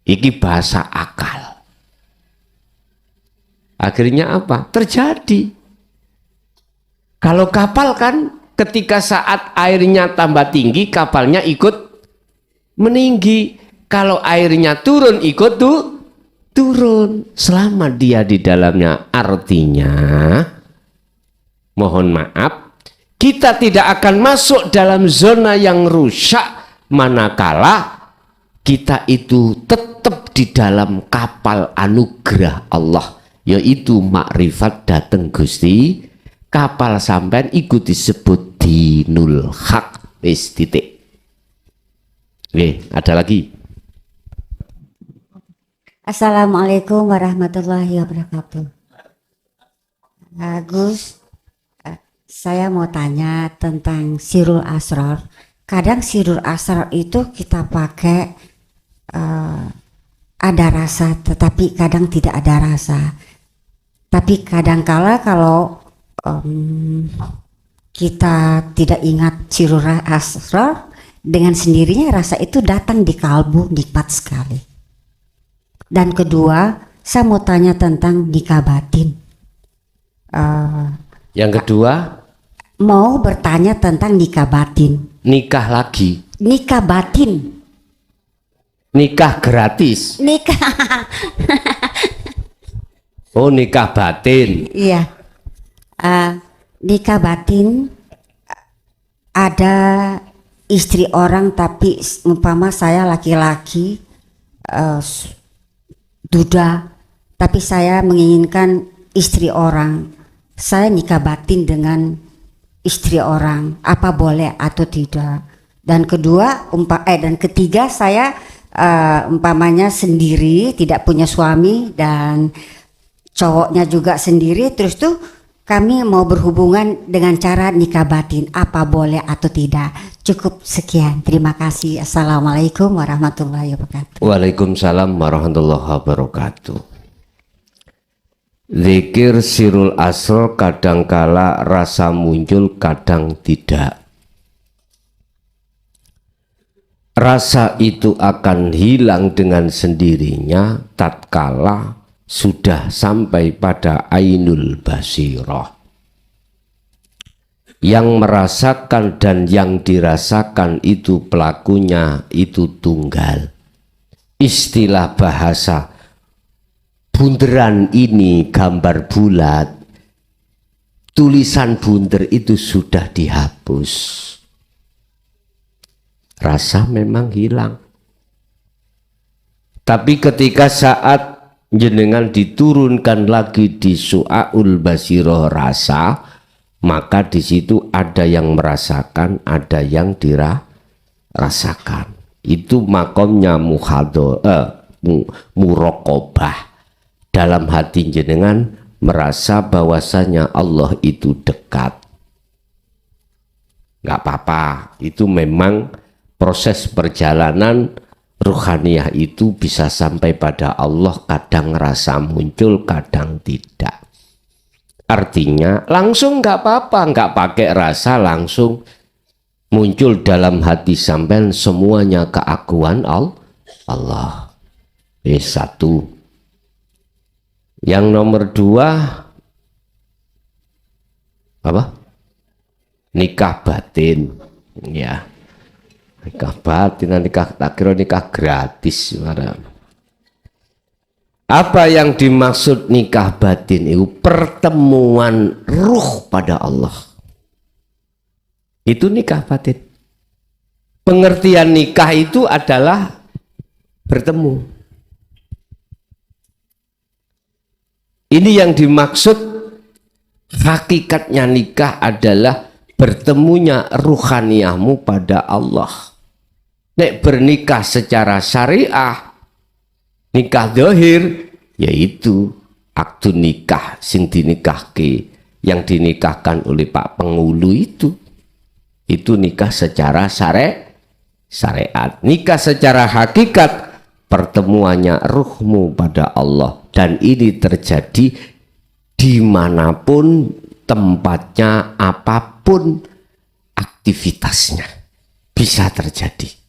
Speaker 2: Iki bahasa akal. Akhirnya apa? Terjadi. Kalau kapal kan ketika saat airnya tambah tinggi, kapalnya ikut meninggi. Kalau airnya turun, ikut turun. Selama dia di dalamnya, artinya mohon maaf, kita tidak akan masuk dalam zona yang rusak manakala kita itu tetap di dalam kapal anugerah Allah, yaitu makrifat dateng Gusti. Kapal sampean ikut disebut dinul haq. Wis titik. Ada lagi.
Speaker 4: Assalamualaikum warahmatullahi wabarakatuh. Gus, saya mau tanya tentang sirul asrar. Kadang sirul asrar itu kita pakai ada rasa, tetapi kadang tidak ada rasa. Tapi kadangkala kalau kita tidak ingat sirul asrar, dengan sendirinya rasa itu datang di kalbu, nikmat sekali. Dan kedua, saya mau tanya tentang nikah batin.
Speaker 2: Yang kedua,
Speaker 4: mau bertanya tentang nikah batin.
Speaker 2: nikah lagi.
Speaker 4: Nikah batin.
Speaker 2: Nikah gratis.
Speaker 4: Nikah.
Speaker 2: Oh, nikah batin.
Speaker 4: Iya. Nikah batin, ada istri orang tapi umpama saya laki-laki duda, tapi saya menginginkan istri orang. Saya nikah batin dengan istri orang, apa boleh atau tidak? Dan kedua, dan ketiga, saya umpamanya sendiri, tidak punya suami dan cowoknya juga sendiri, terus tuh kami mau berhubungan dengan cara nikah batin, apa boleh atau tidak? Cukup sekian, terima kasih. Assalamualaikum warahmatullahi wabarakatuh.
Speaker 2: Waalaikumsalam warahmatullahi wabarakatuh. Zikir sirul asrar kadangkala rasa muncul, kadang tidak. Rasa itu akan hilang dengan sendirinya tatkala sudah sampai pada ainul basirah. Yang merasakan dan yang dirasakan itu pelakunya itu tunggal. Istilah bahasa bunderan ini gambar bulat, tulisan bunder itu sudah dihapus. Rasa memang hilang. Tapi ketika saat jenengan diturunkan lagi di su'aul basirah rasa, maka di situ ada yang merasakan, ada yang dirasakan. Itu makomnya muraqabah. Dalam hati jenengan merasa bahwasanya Allah itu dekat. Nggak apa-apa, itu memang proses perjalanan ruhaniyah itu bisa sampai pada Allah, kadang rasa muncul, kadang tidak. Artinya langsung nggak apa-apa, nggak pakai rasa, langsung muncul dalam hati sampean semuanya keakuan Allah. Satu. Yang nomor dua, apa? Nikah batin, ya. Nikah batin, nikah tak kira nikah gratis. Apa yang dimaksud nikah batin itu? Pertemuan ruh pada Allah. Itu nikah batin. Pengertian nikah itu adalah bertemu. Ini yang dimaksud, hakikatnya nikah adalah bertemunya ruhaniyahmu pada Allah. Nek bernikah secara syariah, nikah zahir, yaitu akdu nikah sing dinikahke, yang dinikahkan oleh Pak Pengulu itu nikah secara syariat. Nikah secara hakikat, pertemuannya ruhmu pada Allah, dan ini terjadi dimanapun tempatnya, apapun aktivitasnya bisa terjadi.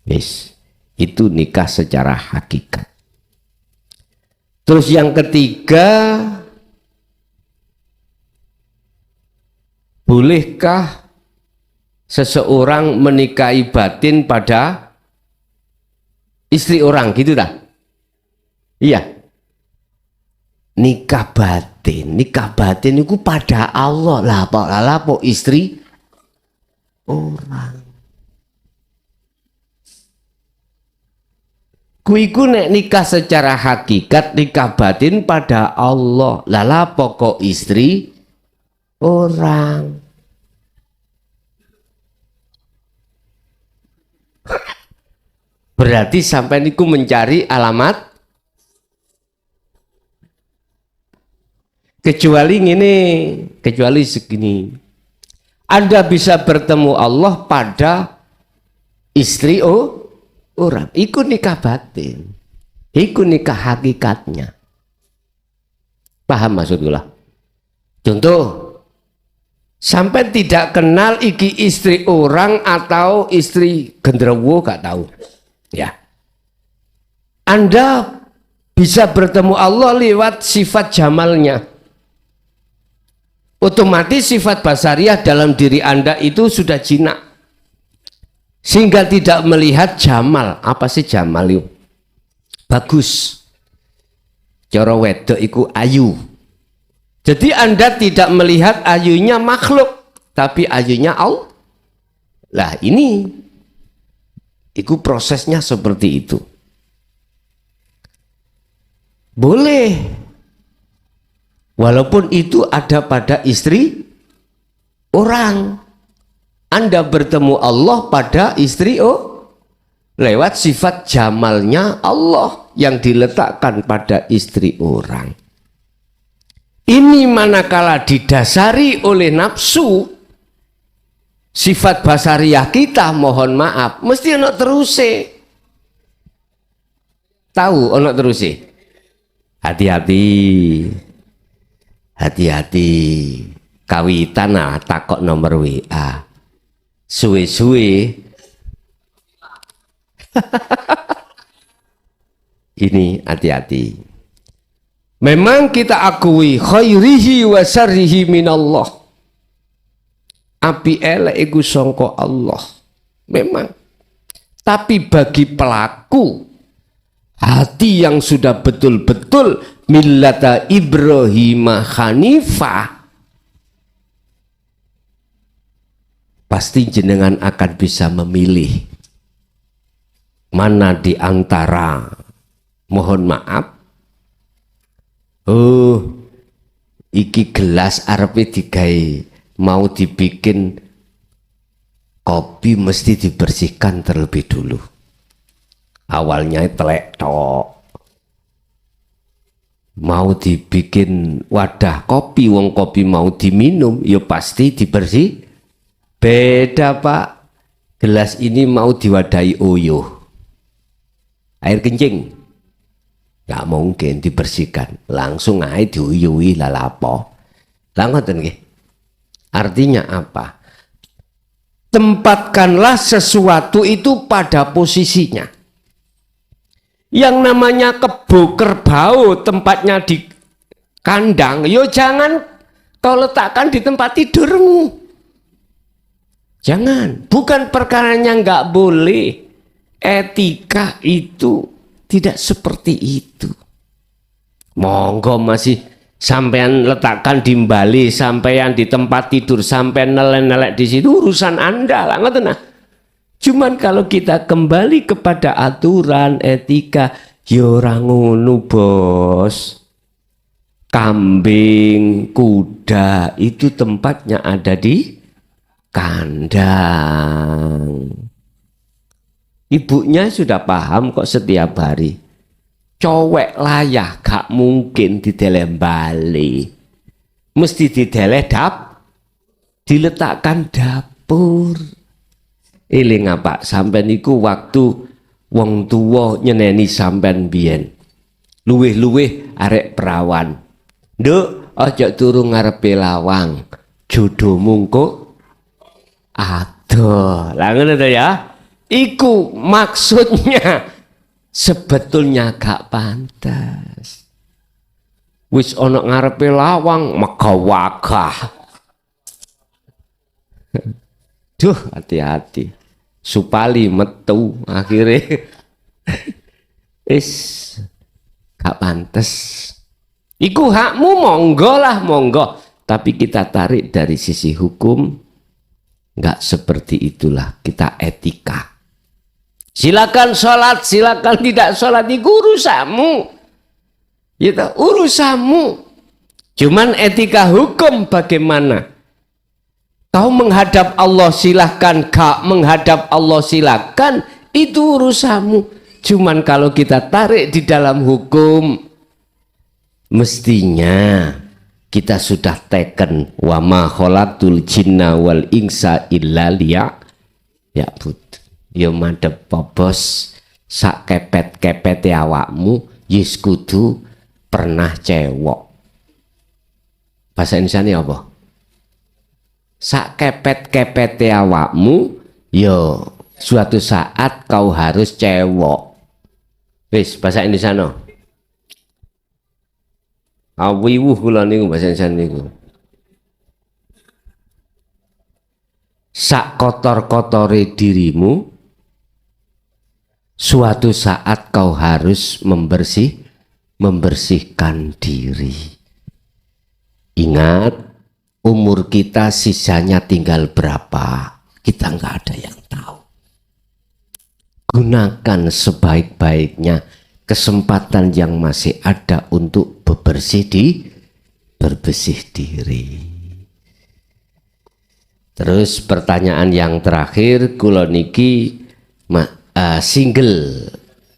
Speaker 2: Yes, itu nikah secara hakikat. Terus yang ketiga, bolehkah seseorang menikahi batin pada istri orang, gitu tak? Iya. Nikah batin itu pada Allah lah, apa istri orang. Kuiku nek nikah secara hakikat, nikah batin pada Allah. Lala pokok istri orang. Berarti sampai niku mencari alamat, kecuali segini. Anda bisa bertemu Allah pada istri orang, ikut nikah batin, ikut nikah hakikatnya. Paham maksudnya? Contoh, sampai tidak kenal iki istri orang atau istri genderuwo, gak tahu. Ya, Anda bisa bertemu Allah lewat sifat jamalnya. Otomatis sifat basariah dalam diri Anda itu sudah jinak, sehingga tidak melihat jamal. Apa sih jamal itu? Bagus. Cara wedok iku ayu. Jadi Anda tidak melihat ayunya makhluk, tapi ayunya Allah. Lah ini, itu prosesnya seperti itu. Boleh. Walaupun itu ada pada istri orang. Anda bertemu Allah pada istri lewat sifat jamalnya Allah yang diletakkan pada istri orang. Ini manakala didasari oleh nafsu, sifat basariah kita, mohon maaf, mesti ono teruse. Tahu ono teruse? Hati-hati. Hati-hati. Kawitan takok nomor WA. Suwe-suwe ini hati-hati. Memang kita akui khairihi wa syarrihi minallah. Api elek iku sangka Allah. Memang. Tapi bagi pelaku hati yang sudah betul-betul millata Ibrahim Hanifah, pasti jenengan akan bisa memilih mana di antara, mohon maaf, iki gelas arepe digawe mau dibikin kopi, mesti dibersihkan terlebih dulu. Awalnya telek tok. Mau dibikin wadah kopi, wong kopi mau diminum, ya pasti dibersih. Beda Pak, gelas ini mau diwadahi uyuh, air kencing, gak mungkin dibersihkan, langsung aja diuyuhi lalapo. Langoten nggih. Artinya apa? Tempatkanlah sesuatu itu pada posisinya. Yang namanya kebo kerbau tempatnya di kandang, yo jangan kau letakkan di tempat tidurmu. Jangan, bukan perkaranya nggak boleh. Etika itu tidak seperti itu. Monggo masih sampean letakkan di Bali, sampean di tempat tidur, sampean nelek-nelek di situ urusan Anda lah, ngoten nah. Cuman kalau kita kembali kepada aturan etika, ya ora ngono, Bos. Kambing, kuda itu tempatnya ada di kandang. Ibunya sudah paham kok setiap hari. Cowek layah gak mungkin dideleh Bali. Mesti dideleh diletakkan dapur. Eling apa sampean niku waktu wong tuwa nyeneni sampean biyen. Luwih-luwih arek perawan. Nduk, aja turu ngarepe lawang. Jodohmu kok adoh. Lah ngono to ya. Iku maksudnya sebetulnya gak pantas. Wis ana ngarepe lawang megawagah. Duh, hati-hati. Supali metu akhirnya is gak pantas. Iku hakmu, monggo lah, monggo. Tapi kita tarik dari sisi hukum, nggak seperti itulah, kita etika. Silakan sholat, silakan tidak sholat, itu urusanmu. Itu urusanmu. Cuman etika hukum bagaimana? Kau menghadap Allah silahkan, kau menghadap Allah silahkan, itu urusanmu. Cuman kalau kita tarik di dalam hukum, mestinya kita sudah teken wa ma khalaqtul jinna wal insa illa liya'bud. Ya madhep bos sak kepet-kepete awakmu yis kudu pernah cewek. Bahasa Indonesianya apa? Sak kepet-kepete awakmu ya suatu saat kau harus cewek. Wis bahasa Indonesia no. Awiwuh kula niku bahasa Indonesia niku. Sak kotor-kotore dirimu, suatu saat kau harus membersihkan diri. Ingat, umur kita sisanya tinggal berapa, kita nggak ada yang tahu. Gunakan sebaik-baiknya kesempatan yang masih ada untuk bersih diri. Terus pertanyaan yang terakhir, kula niki single,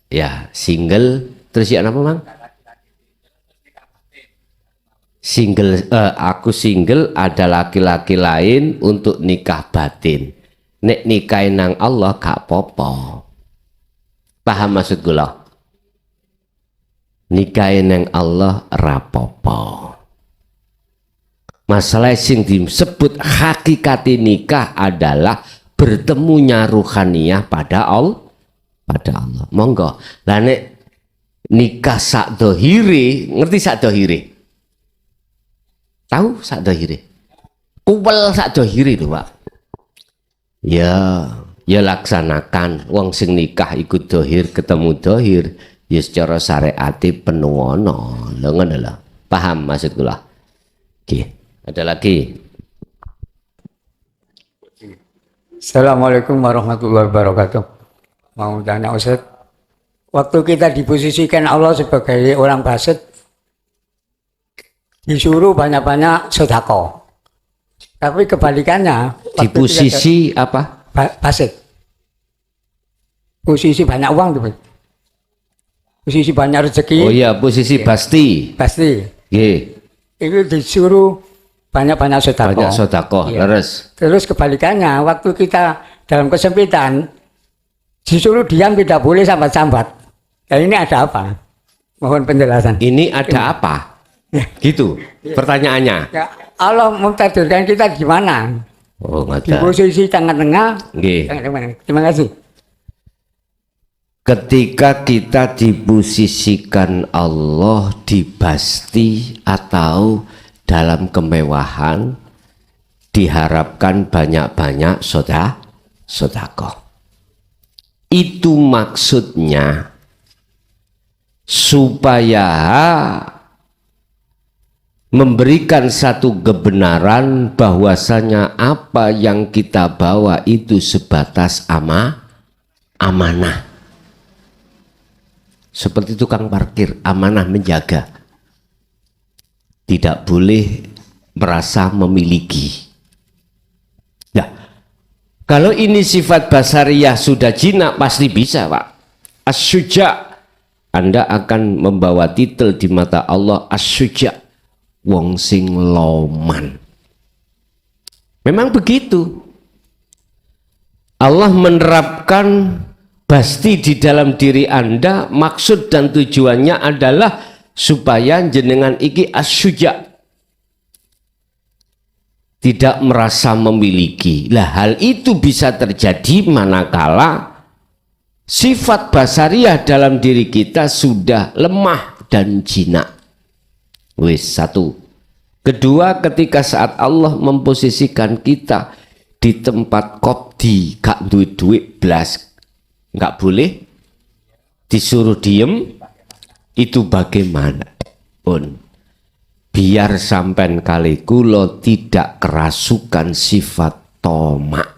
Speaker 2: ya single. Terus ya apa mang? Single, aku single, ada laki-laki lain untuk nikah batin. Nek nikahin nang Allah gak popo. Paham maksud kula? Nikahin yang Allah rapopo. Masalah sing disebut hakikati nikah adalah bertemunya ruhaniyah pada Allah. Monggo. Lah nek nikah sak dohiri, ngerti sak dohiri? Tahu sak dohiri? Kuwel sak dohiri lho, Pak. Ya laksanakan. Wong sing nikah ikut dohir ketemu dohir. Ya secara syariati penuwono, lho ngono lho. Paham maksud kula? Oke, ada lagi.
Speaker 5: Assalamualaikum warahmatullahi wabarakatuh. Mau tanya Ustaz, waktu kita diposisikan Allah sebagai orang basit, disuruh banyak-banyak sedekah. Tapi kebalikannya,
Speaker 2: Di posisi apa?
Speaker 5: basit. Posisi banyak uang tuh. Posisi banyak rezeki.
Speaker 2: Oh iya, posisi pasti. Nggih.
Speaker 5: Itu disuruh banyak-banyak sedekah.
Speaker 2: Banyak sedekah, leres.
Speaker 5: Terus kebalikannya, waktu kita dalam kesempitan, disuruh diam, tidak boleh sambat-sambat. Nah, ini ada apa? Mohon penjelasan.
Speaker 2: Ini ada apa? Gitu pertanyaannya.
Speaker 5: Ya, Allah mentakdirkan kita di mana?
Speaker 2: Oh,
Speaker 5: Di
Speaker 2: ngoten.
Speaker 5: posisi tengah-tengah.
Speaker 2: Nggih.
Speaker 5: Terima kasih.
Speaker 2: Ketika kita diposisikan Allah di basti atau dalam kemewahan, diharapkan banyak-banyak sedekah. Itu maksudnya supaya memberikan satu kebenaran bahwasanya apa yang kita bawa itu sebatas amanah. Seperti tukang parkir, amanah menjaga. Tidak boleh merasa memiliki. Nah, kalau ini sifat basariyah sudah jinak, pasti bisa, Pak. As-syuja', Anda akan membawa titel di mata Allah as-syuja', wong sing loman. Memang begitu. Allah menerapkan pasti di dalam diri Anda, maksud dan tujuannya adalah supaya jenengan iki as-syuja', tidak merasa memiliki. Lah, hal itu bisa terjadi manakala sifat basariyah dalam diri kita sudah lemah dan jinak. Wis, satu. Kedua, ketika saat Allah memposisikan kita di tempat kopdi, gak duit blas, gak boleh disuruh diem, itu bagaimana pun biar sampean kali kulo tidak kerasukan sifat tomak.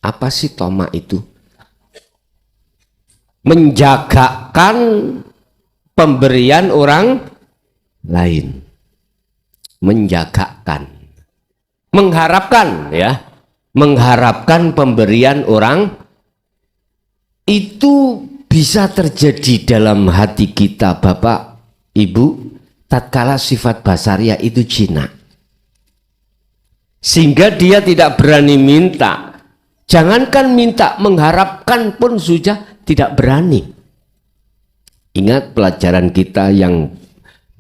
Speaker 2: Apa sih tomak itu? Menjagakan pemberian orang lain, menjagakan, mengharapkan, ya, mengharapkan pemberian orang itu bisa terjadi dalam hati kita, Bapak, Ibu, tatkala sifat basariyah itu jinak, sehingga dia tidak berani minta. Jangankan minta, mengharapkan pun sudah tidak berani. Ingat pelajaran kita yang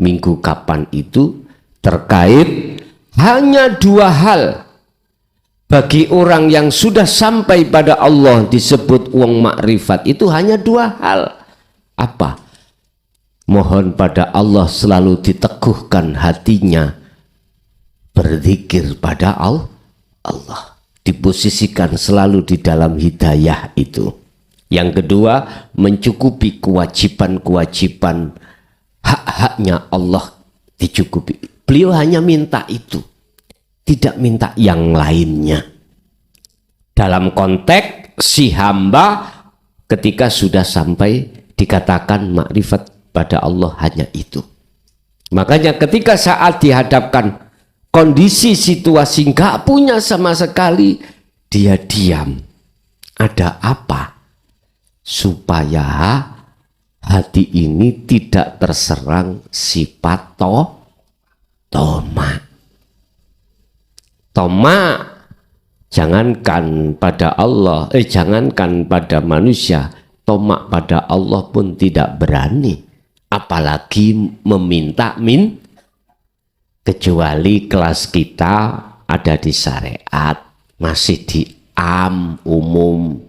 Speaker 2: minggu kapan itu terkait hanya dua hal bagi orang yang sudah sampai pada Allah disebut wong makrifat, itu hanya dua hal. Apa? Mohon pada Allah selalu diteguhkan hatinya berzikir pada Allah, diposisikan selalu di dalam hidayah itu. Yang kedua, mencukupi kewajiban-kewajiban hak-haknya Allah dicukupi. Beliau hanya minta itu, tidak minta yang lainnya. Dalam konteks si hamba ketika sudah sampai dikatakan makrifat pada Allah hanya itu. Makanya ketika saat dihadapkan kondisi situasi nggak punya sama sekali, dia diam. Ada apa? Supaya hati ini tidak terserang sifat tomak. Tomak jangankan pada Allah, jangankan pada manusia, tomak pada Allah pun tidak berani. Apalagi meminta kecuali kelas kita ada di syariat, masih di umum,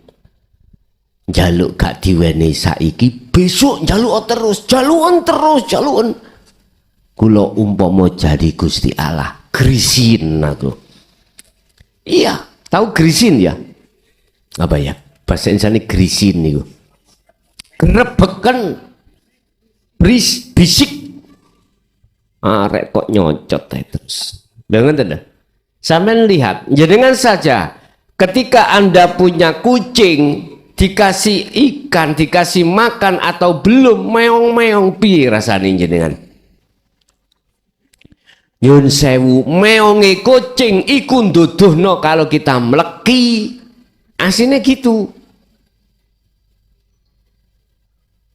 Speaker 2: jaluk gak diweni saiki, besok jaluk terus, jalukan. Kulo umpama jadi Gusti Allah, grisin aku. Iya, tahu grisin ya? Apa ya? Bahasa Indonesia grisin niku. Grebekan bisik, arek kok nyocot terus. Dengan tidak? Sampean lihat, jangan saja ketika Anda punya kucing, dikasih ikan, dikasih makan atau belum, meong-meong piye rasane jenengan? Nyun sewu, meonge kucing iku nduduhno kalau kita mleki. Aslinya gitu.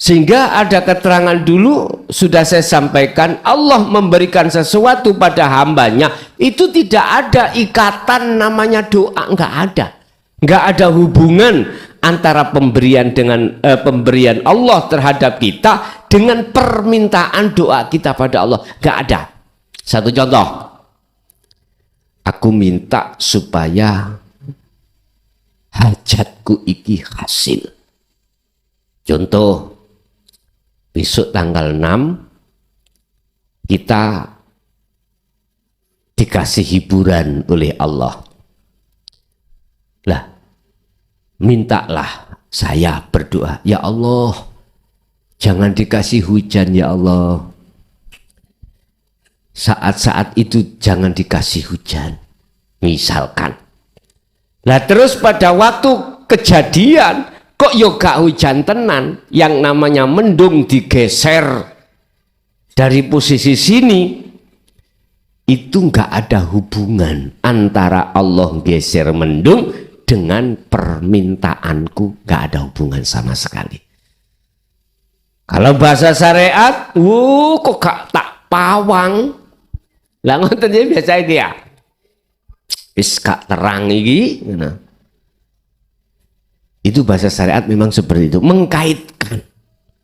Speaker 2: Sehingga ada keterangan dulu sudah saya sampaikan, Allah memberikan sesuatu pada hambanya itu tidak ada ikatan namanya doa, nggak ada hubungan antara pemberian dengan pemberian Allah terhadap kita dengan permintaan doa kita pada Allah, nggak ada. Satu contoh, aku minta supaya hajatku iki hasil. Contoh, besok tanggal 6 kita dikasih hiburan oleh Allah. Lah, mintalah saya berdoa, ya Allah, jangan dikasih hujan ya Allah. saat-saat itu jangan dikasih hujan, misalkan. Lah terus pada waktu kejadian kok yo gak hujan tenan, yang namanya mendung digeser dari posisi sini, itu nggak ada hubungan antara Allah geser mendung dengan permintaanku, nggak ada hubungan sama sekali. Kalau bahasa syariat, kok gak tak pawang, lah ngoten ya biasa itu ya, wis gak terang iki, nah. Itu bahasa syariat memang seperti itu, mengkaitkan.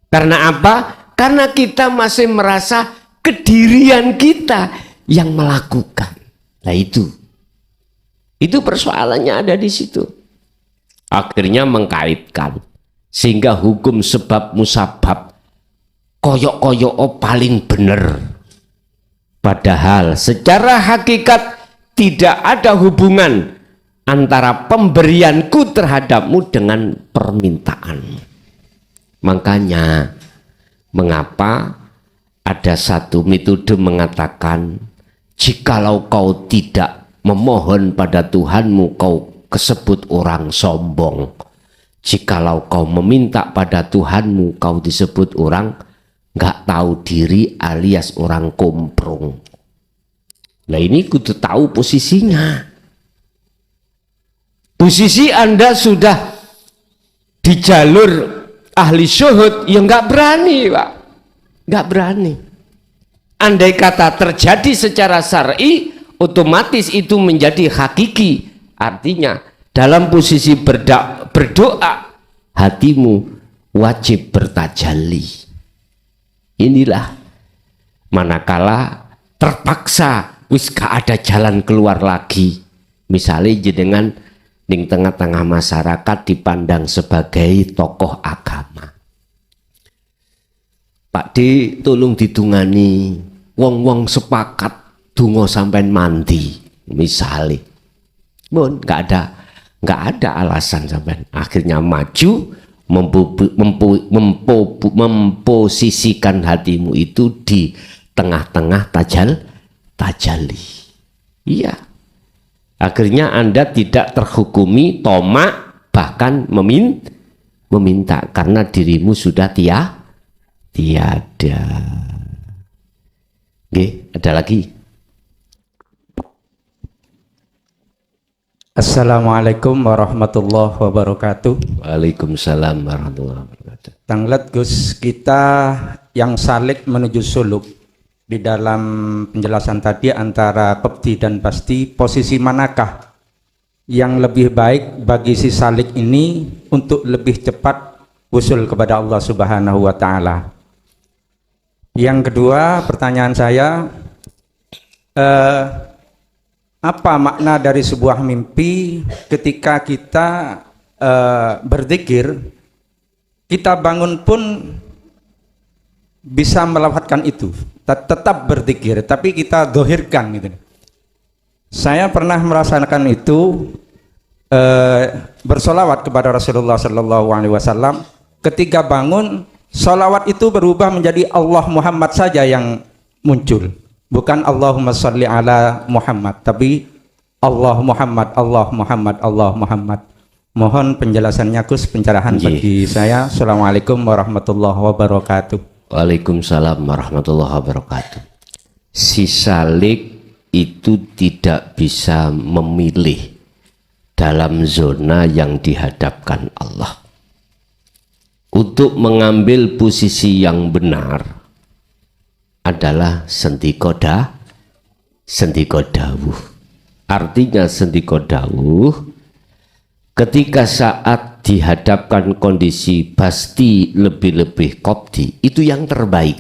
Speaker 2: Karena apa? Karena kita masih merasa kedirian kita yang melakukan. Nah itu persoalannya ada di situ. Akhirnya mengkaitkan, sehingga hukum sebab musabab koyok-koyok paling benar. Padahal secara hakikat tidak ada hubungan antara pemberianku terhadapmu dengan permintaanmu. Makanya mengapa ada satu metode mengatakan, jikalau kau tidak memohon pada Tuhanmu, kau kesebut orang sombong. Jikalau kau meminta pada Tuhanmu, kau disebut orang nggak tahu diri alias orang komprong. Nah ini kudu tahu posisinya. Posisi Anda sudah di jalur ahli syuhud, ya nggak berani Pak, nggak berani. Andai kata terjadi secara syar'i, otomatis itu menjadi hakiki. Artinya dalam posisi berdoa, hatimu wajib bertajalli. Inilah manakala terpaksa wis gak ada jalan keluar lagi, misalnya jenengan di tengah-tengah masyarakat dipandang sebagai tokoh agama, Pak D tolong ditungani, wong-wong sepakat dungo sampai mandi misalnya, nggak ada alasan sampai akhirnya maju memposisikan hatimu itu di tengah-tengah tajalli. Iya, akhirnya Anda tidak terhukumi tomak, bahkan meminta karena dirimu sudah tiada. Oke, ada lagi.
Speaker 1: Assalamualaikum warahmatullahi wabarakatuh.
Speaker 2: Waalaikumsalam warahmatullahi wabarakatuh.
Speaker 1: Tanglet Gus, kita yang salik menuju suluk, di dalam penjelasan tadi antara qabdi dan basti, posisi manakah yang lebih baik bagi si salik ini untuk lebih cepat usul kepada Allah Subhanahu wa Ta'ala? Yang kedua, pertanyaan saya, apa makna dari sebuah mimpi ketika kita berzikir, kita bangun pun bisa melafadzkan itu, tetap berzikir, tapi kita dohirkan gitu. Saya pernah merasakan itu, bersolawat kepada Rasulullah Sallallahu Alaihi Wasallam. Ketika bangun, solawat itu berubah menjadi Allah Muhammad saja yang muncul, bukan Allahumma sholli ala Muhammad, tapi Allah Muhammad, Allah Muhammad, Allah Muhammad. Mohon penjelasannya Gus, pencerahan bagi saya. Assalamualaikum warahmatullahi wabarakatuh.
Speaker 2: Waalaikumsalam warahmatullahi wabarakatuh. Si salik itu tidak bisa memilih dalam zona yang dihadapkan Allah. Untuk mengambil posisi yang benar adalah sendiko dawuh. Artinya sendiko dawuh ketika saat dihadapkan kondisi pasti lebih-lebih qabdi, itu yang terbaik.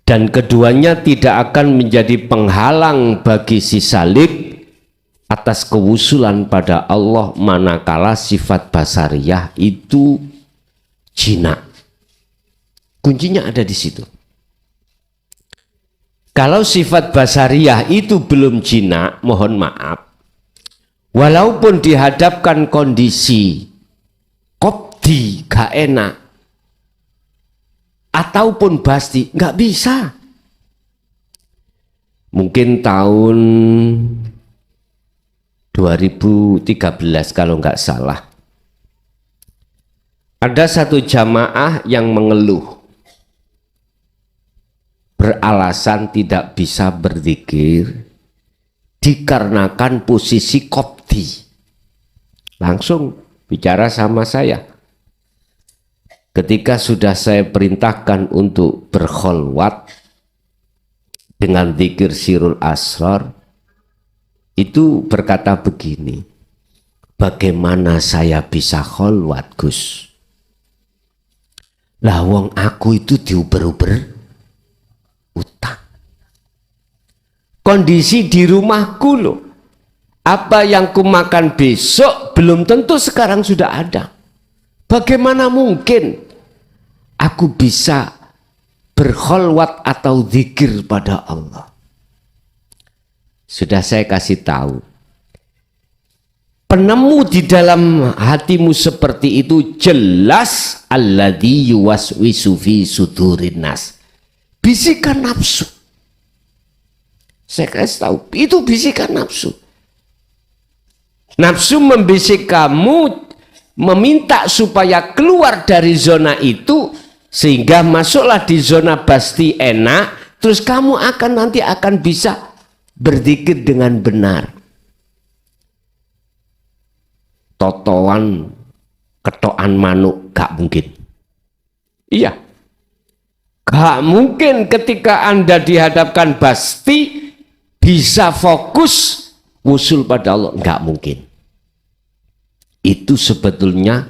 Speaker 2: Dan keduanya tidak akan menjadi penghalang bagi si salik atas kewusulan pada Allah manakala sifat basariyah itu jinak. Kuncinya ada di situ. Kalau sifat basariyah itu belum jinak, mohon maaf, walaupun dihadapkan kondisi qabdi gak enak, ataupun basti, nggak bisa. Mungkin tahun 2013 kalau nggak salah, ada satu jamaah yang mengeluh beralasan tidak bisa berzikir dikarenakan posisi kopti. Langsung bicara sama saya. Ketika sudah saya perintahkan untuk berkholwat dengan zikir sirul asrar, itu berkata begini, bagaimana saya bisa kholwat, Gus? Lah wong aku itu diuber-uber utang. Kondisi di rumahku loh, apa yang kumakan besok belum tentu sekarang sudah ada. Bagaimana mungkin aku bisa berkholwat atau zikir pada Allah? Sudah saya kasih tahu, penemu di dalam hatimu seperti itu jelas alladzi yuwaswisu fi sudurin nas, bisikan nafsu. Saya kasih tahu, itu bisikan nafsu. Nafsu membisik kamu, meminta supaya keluar dari zona itu, sehingga masuklah di zona pasti enak, terus kamu nanti akan bisa berzikir dengan benar. Totoan ketoan manuk gak mungkin. Iya, gak mungkin ketika Anda dihadapkan pasti bisa fokus wusul pada Allah, gak mungkin. Itu sebetulnya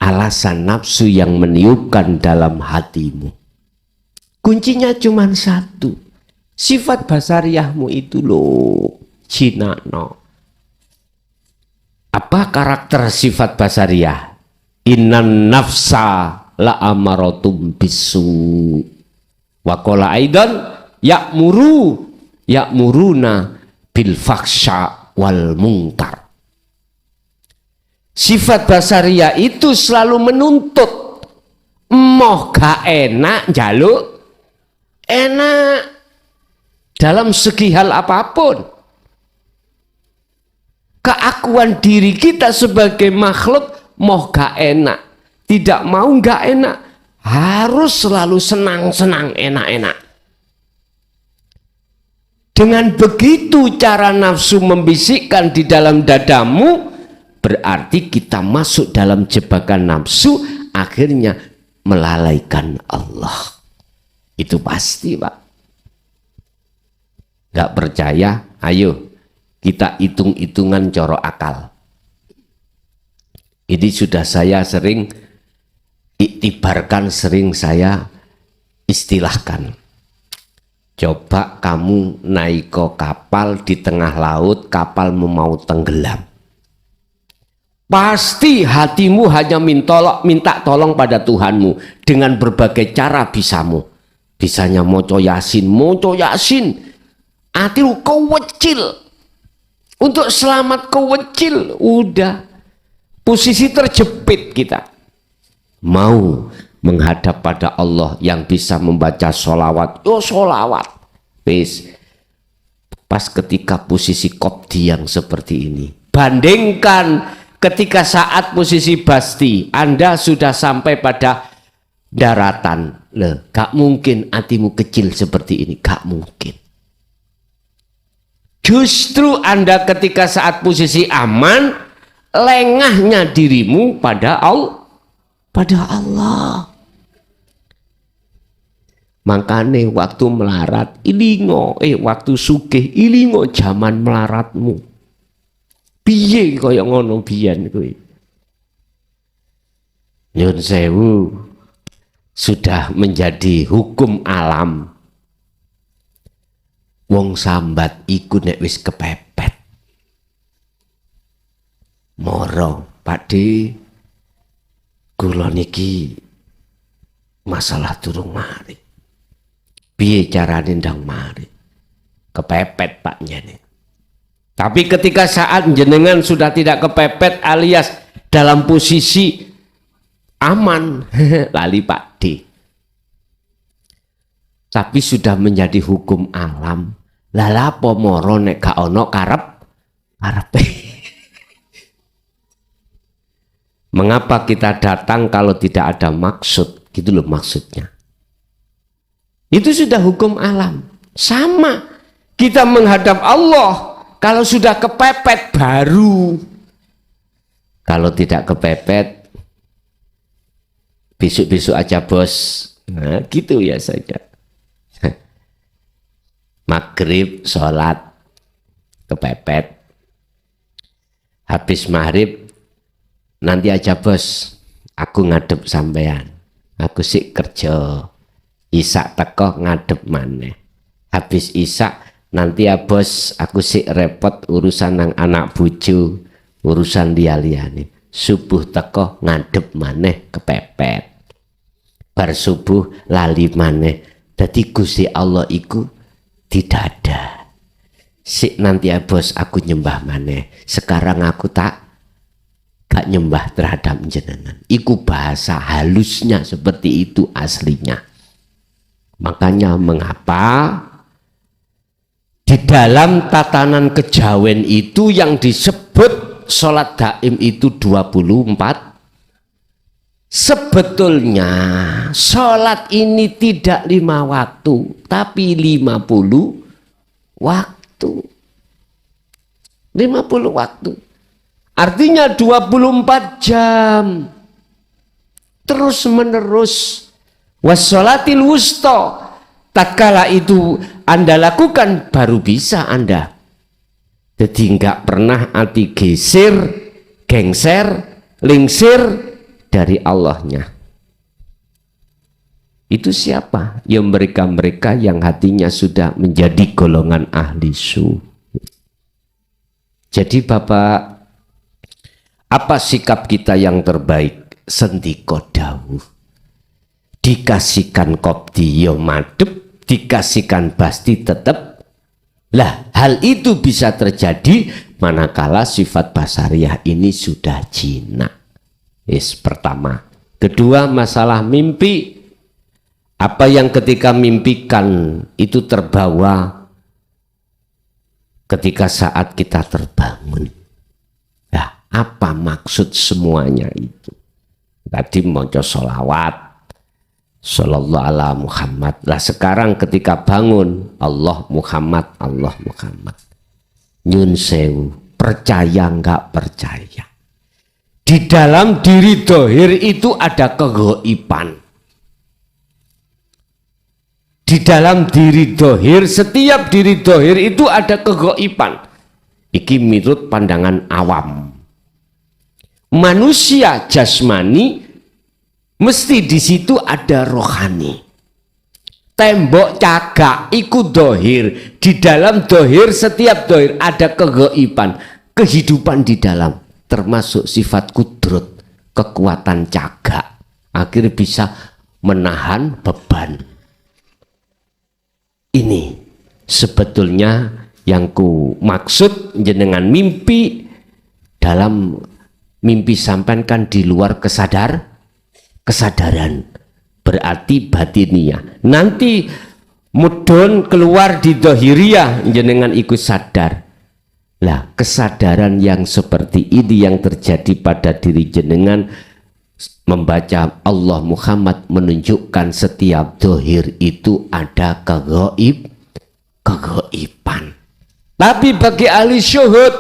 Speaker 2: alasan nafsu yang meniupkan dalam hatimu. Kuncinya cuma satu, sifat basariyahmu itu loh, jinakno. Apa karakter sifat basariyah? Innan nafsa la amaratum bisu. Wa qala aidan ya'muruna bil faksha wal munkar. Sifat basariyah itu selalu menuntut, moh gak enak jaluk enak dalam segi hal apapun. Keakuan diri kita sebagai makhluk, moh gak enak, tidak mau gak enak, harus selalu senang-senang, enak-enak. Dengan begitu cara nafsu membisikkan di dalam dadamu, berarti kita masuk dalam jebakan nafsu, akhirnya melalaikan Allah. Itu pasti, Pak. Gak percaya? Ayo kita hitung-hitungan coro akal. Ini sudah saya sering iktibarkan, sering saya istilahkan. Coba kamu naik ke kapal di tengah laut, kapal mau tenggelam. Pasti hatimu hanya minta tolong pada Tuhanmu dengan berbagai cara bisamu. Bisanya moco yasin. Hatimu kewecil. Untuk selamat kewecil, udah posisi terjepit kita. Mau menghadap pada Allah yang bisa membaca sholawat, sholawat. Pas ketika posisi kopdi yang seperti ini, bandingkan ketika saat posisi basti, Anda sudah sampai pada daratan. Gak mungkin hatimu kecil seperti ini, gak mungkin. Justru Anda ketika saat posisi aman, lengahnya dirimu pada Allah. Makanya waktu melarat ilingo, waktu sugih ilingo zaman melaratmu. Piye kaya ngono biyen kuwi. Nyun sewu, sudah menjadi hukum alam. Wong sambat iku nek wis kepepet. Moro, Pakde, kula niki masalah durung mari. Piye carane ndang mari? Kepepet Pak nyene. Tapi ketika saat jenengan sudah tidak kepepet alias dalam posisi aman, lali Pakde. tapi sudah menjadi hukum alam. Lala apa moro nek gak ono karepe. Mengapa kita datang kalau tidak ada maksud? Gitu loh maksudnya. Itu sudah hukum alam. Sama. Kita menghadap Allah. Kalau sudah kepepet baru. Kalau tidak kepepet, besok-besok aja bos. Nah, gitu ya saja. Maghrib, sholat, kepepet. Habis maghrib, nanti aja bos, aku ngadep sampean. Aku sik kerja. Isak teko ngadep maneh. Habis isak, nanti ya bos, aku sik repot urusan nang anak bojo, urusan liya-liyane. Subuh teko ngadep maneh kepepet. Bar subuh lali maneh. Dadi Gusti Allah iku tidak ada. Sik nanti ya bos aku nyembah maneh. Sekarang aku gak nyembah terhadap jenengan. Iku bahasa halusnya seperti itu aslinya. Makanya mengapa di dalam tatanan kejawen itu yang disebut sholat daim itu 24. Sebetulnya sholat ini tidak 5 waktu, tapi 50 waktu. 50 waktu. Artinya 24 jam. Terus menerus. Wassolatil wusta. Tatkala itu Anda lakukan baru bisa Anda. Jadi enggak pernah hati geser, gengser, lingsir dari Allahnya. Itu siapa? Ya mereka-mereka yang hatinya sudah menjadi golongan ahli sunnah. Jadi Bapak, apa sikap kita yang terbaik? Sendiko dawuh. Dikasihkan kopti yo madep, dikasihkan basti tetap. Lah hal itu bisa terjadi manakala sifat basariah ini sudah jinak. Pertama. Kedua, masalah mimpi. Apa yang ketika mimpikan itu terbawa ketika saat kita terbangun. Nah, apa maksud semuanya itu? Tadi maca sholawat, sallallahu ala Muhammad. Lah sekarang ketika bangun, Allah Muhammad, Allah Muhammad. Nyun sewu, percaya enggak percaya? Di dalam diri dohir itu ada kegoiban. Di dalam diri dohir, setiap diri dohir itu ada kegoiban. Iki menurut pandangan awam. Manusia jasmani mesti di situ ada rohani. Tembok cagak iku dohir. Di dalam dohir, setiap dohir ada kegoiban, kehidupan di dalam. Termasuk sifat kudrot, kekuatan cagak, akhirnya bisa menahan beban. Ini sebetulnya yang ku maksud jenengan mimpi. Dalam mimpi sampean kan di luar kesadaran, berarti batiniah. Nanti mudon keluar di dohiriyah jenengan ikut sadar. Lah, kesadaran yang seperti ini yang terjadi pada diri jenengan membaca Allah Muhammad menunjukkan setiap dohir itu ada kegoiban. Tapi bagi ahli syuhud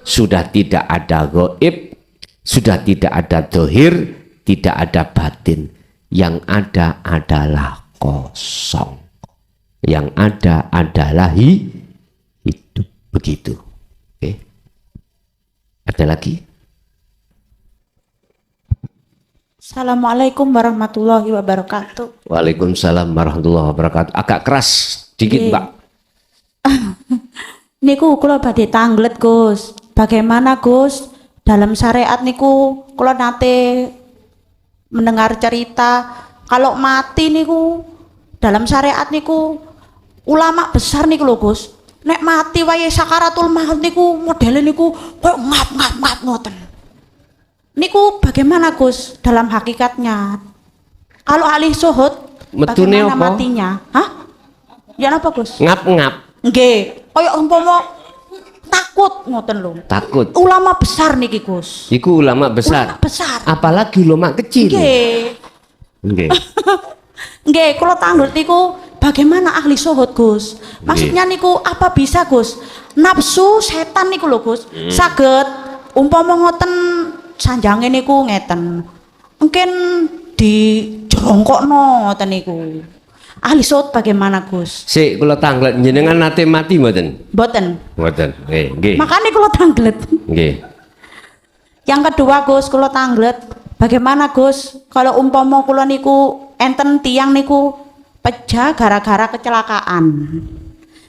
Speaker 2: sudah tidak ada goib, sudah tidak ada dohir, tidak ada batin. Yang ada adalah kosong. Yang ada adalah hidup. Begitu. Oke. Ada lagi?
Speaker 6: Assalamualaikum warahmatullahi wabarakatuh.
Speaker 2: Waalaikumsalam warahmatullahi wabarakatuh. Agak keras dikit, Mbak.
Speaker 6: Niku kula badhe tanglet, Gus. Bagaimana, Gus? Dalam syariat niku kula nate mendengar cerita kalau mati niku dalam syariat niku ulama besar niku lho, Gus. Nek mati wae sakaratul maut niku modele niku koyo ngap ngoten. Niku bagaimana, Gus, dalam hakikatnya? Kalau ahli syuhud bagaimana matinya? Hah? Ya napa Gus?
Speaker 2: Ngap-ngap.
Speaker 6: Nggih, kaya umpama takut ngoten lho.
Speaker 2: Takut.
Speaker 6: Ulama besar niki Gus.
Speaker 2: Iku ulama besar.
Speaker 6: Ulama besar.
Speaker 2: Apalagi ulama kecil.
Speaker 6: Nggih.
Speaker 2: Nggih.
Speaker 6: Nggih, kula tanglet niku bagaimana ahli syuhud Gus? Maksudnya niku apa bisa Gus? Nafsu setan niku lho Gus. Saged umpama ngoten sanjange niku ngeten. Mungkin dijerongkokno ngoten niku. Ahli syuhud bagaimana Gus?
Speaker 2: Sik kula tanglet jenengan nate mati mboten?
Speaker 6: Mboten.
Speaker 2: Mboten. Nggih.
Speaker 6: Makanya kula tanglet.
Speaker 2: Nggih.
Speaker 6: Yang kedua Gus, kula tanglet. Bagaimana Gus kalau umpama kula niku enten tiang niku pecah gara-gara kecelakaan.